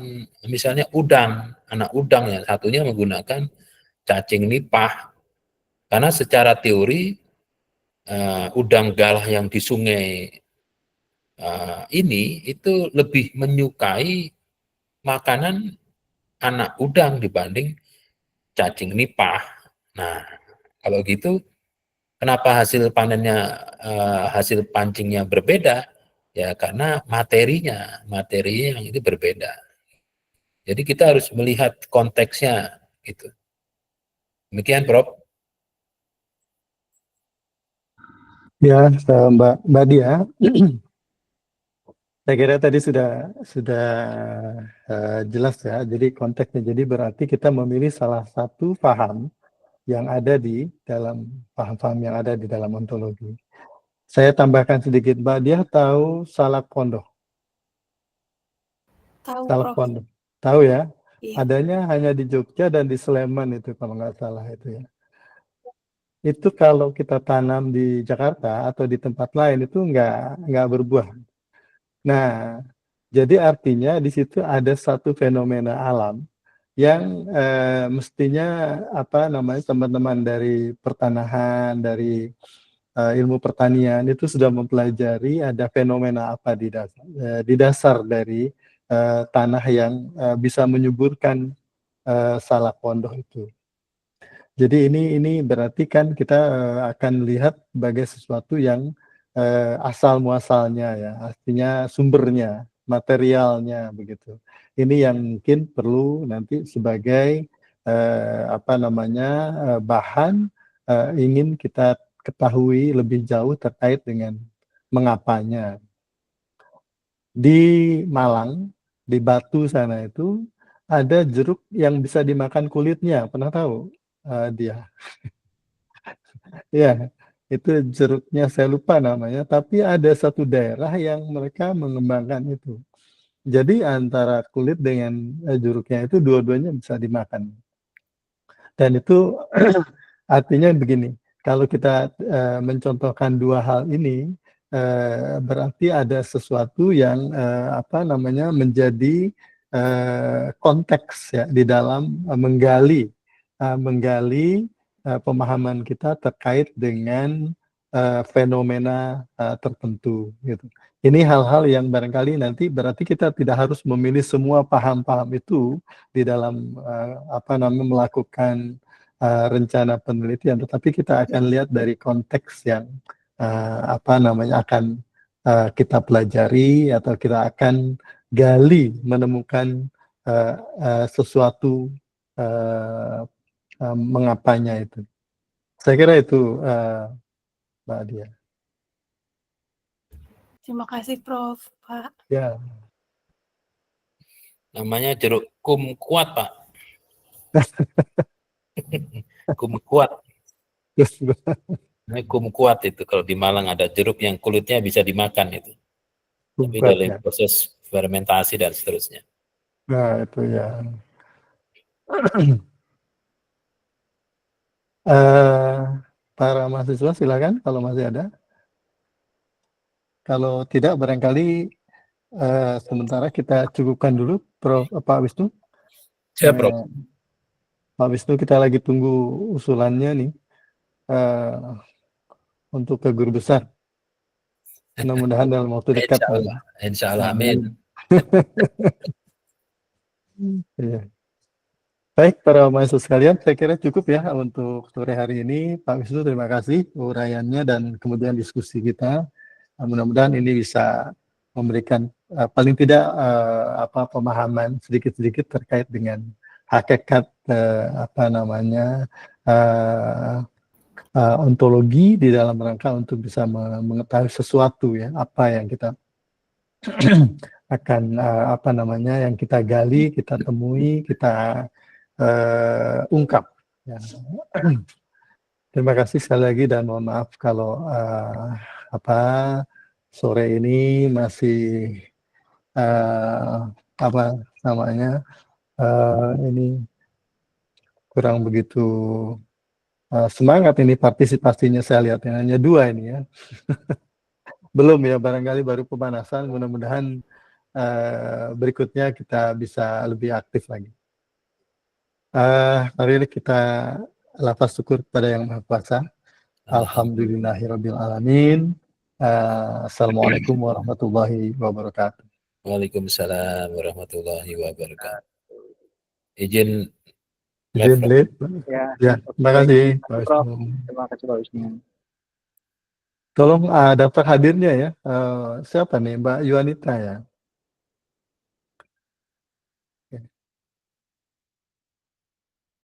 misalnya udang, anak udang ya satunya menggunakan cacing nipah karena secara teori udang galah yang di sungai ini itu lebih menyukai makanan anak udang dibanding cacing nipah. Nah, kalau gitu, kenapa hasil panennya, hasil pancingnya berbeda? Ya karena materinya yang itu berbeda. Jadi kita harus melihat konteksnya, gitu. Demikian, Prof. Ya, Mbak Dia, saya kira tadi sudah jelas ya. Jadi konteksnya, jadi berarti kita memilih salah satu paham yang ada di dalam paham-paham yang ada di dalam ontologi. Saya tambahkan sedikit, Mbak Dia tahu Salak Pondok? Tahu, Salak Prof. Pondok, tahu ya? Iya. Adanya hanya di Jogja dan di Sleman itu kalau nggak salah itu ya. Itu kalau kita tanam di Jakarta atau di tempat lain itu nggak berbuah. Nah, jadi artinya di situ ada satu fenomena alam yang mestinya apa namanya teman-teman dari pertanahan, dari ilmu pertanian itu sudah mempelajari ada fenomena apa di dasar dari tanah yang bisa menyuburkan salak pondok itu. Jadi ini berarti kan kita akan lihat sebagai sesuatu yang asal muasalnya ya, artinya sumbernya, materialnya begitu. Ini yang mungkin perlu nanti sebagai apa namanya bahan ingin kita ketahui lebih jauh terkait dengan mengapanya. Di Malang, di Batu sana itu ada jeruk yang bisa dimakan kulitnya, pernah tahu dia? Ya, itu jeruknya saya lupa namanya, tapi ada satu daerah yang mereka mengembangkan itu. Jadi antara kulit dengan jeruknya itu dua-duanya bisa dimakan. Dan itu artinya begini, kalau kita mencontohkan dua hal ini, berarti ada sesuatu yang apa namanya menjadi konteks ya di dalam menggali pemahaman kita terkait dengan fenomena tertentu gitu. Ini hal-hal yang barangkali nanti berarti kita tidak harus memilih semua paham-paham itu di dalam apa namanya melakukan rencana penelitian, tetapi kita akan lihat dari konteks yang apa namanya akan kita pelajari atau kita akan gali menemukan sesuatu mengapanya itu. Saya kira itu Mbak Dia. Terima kasih Prof. Pak. Ya. Namanya jeruk kumkuat, Pak. Kumkuat. Ini kumkuat itu kalau di Malang ada jeruk yang kulitnya bisa dimakan itu. Tapi Kumkuat, dalam ya. proses fermentasi dan seterusnya. Nah, itu ya. Para mahasiswa silakan kalau masih ada. Kalau tidak barangkali sementara kita cukupkan dulu Pak Wisnu. Siap, Prof. Pak Wisnu kita lagi tunggu usulannya nih untuk ke guru besar. Mudah-mudahan dalam waktu dekat. Insya Allah, amin. Ya. Baik, para mahasiswa sekalian, saya kira cukup ya untuk sore hari ini. Pak Wisnu, terima kasih uraiannya dan kemudian diskusi kita. Mudah-mudahan ini bisa memberikan paling tidak apa pemahaman sedikit-sedikit terkait dengan hakikat apa namanya ontologi di dalam rangka untuk bisa mengetahui sesuatu ya apa yang kita akan apa namanya yang kita gali, kita temui, kita ungkap. Ya. Terima kasih sekali lagi dan mohon maaf kalau apa sore ini masih apa namanya ini kurang begitu semangat ini partisipasinya saya lihat hanya 2 ini ya. Belum ya barangkali baru pemanasan, mudah-mudahan berikutnya kita bisa lebih aktif lagi. Mari kita lafaz syukur kepada Yang Maha Kuasa. Alhamdulillahirabbil alamin. Assalamualaikum warahmatullahi wabarakatuh. Waalaikumsalam warahmatullahi wabarakatuh. Izin lead. Ya, terima kasih Pak Prof. Wisnu. Terima kasih Pak Wisnu. Tolong daftar hadirnya ya. Siapa nih Mbak Yuanita ya?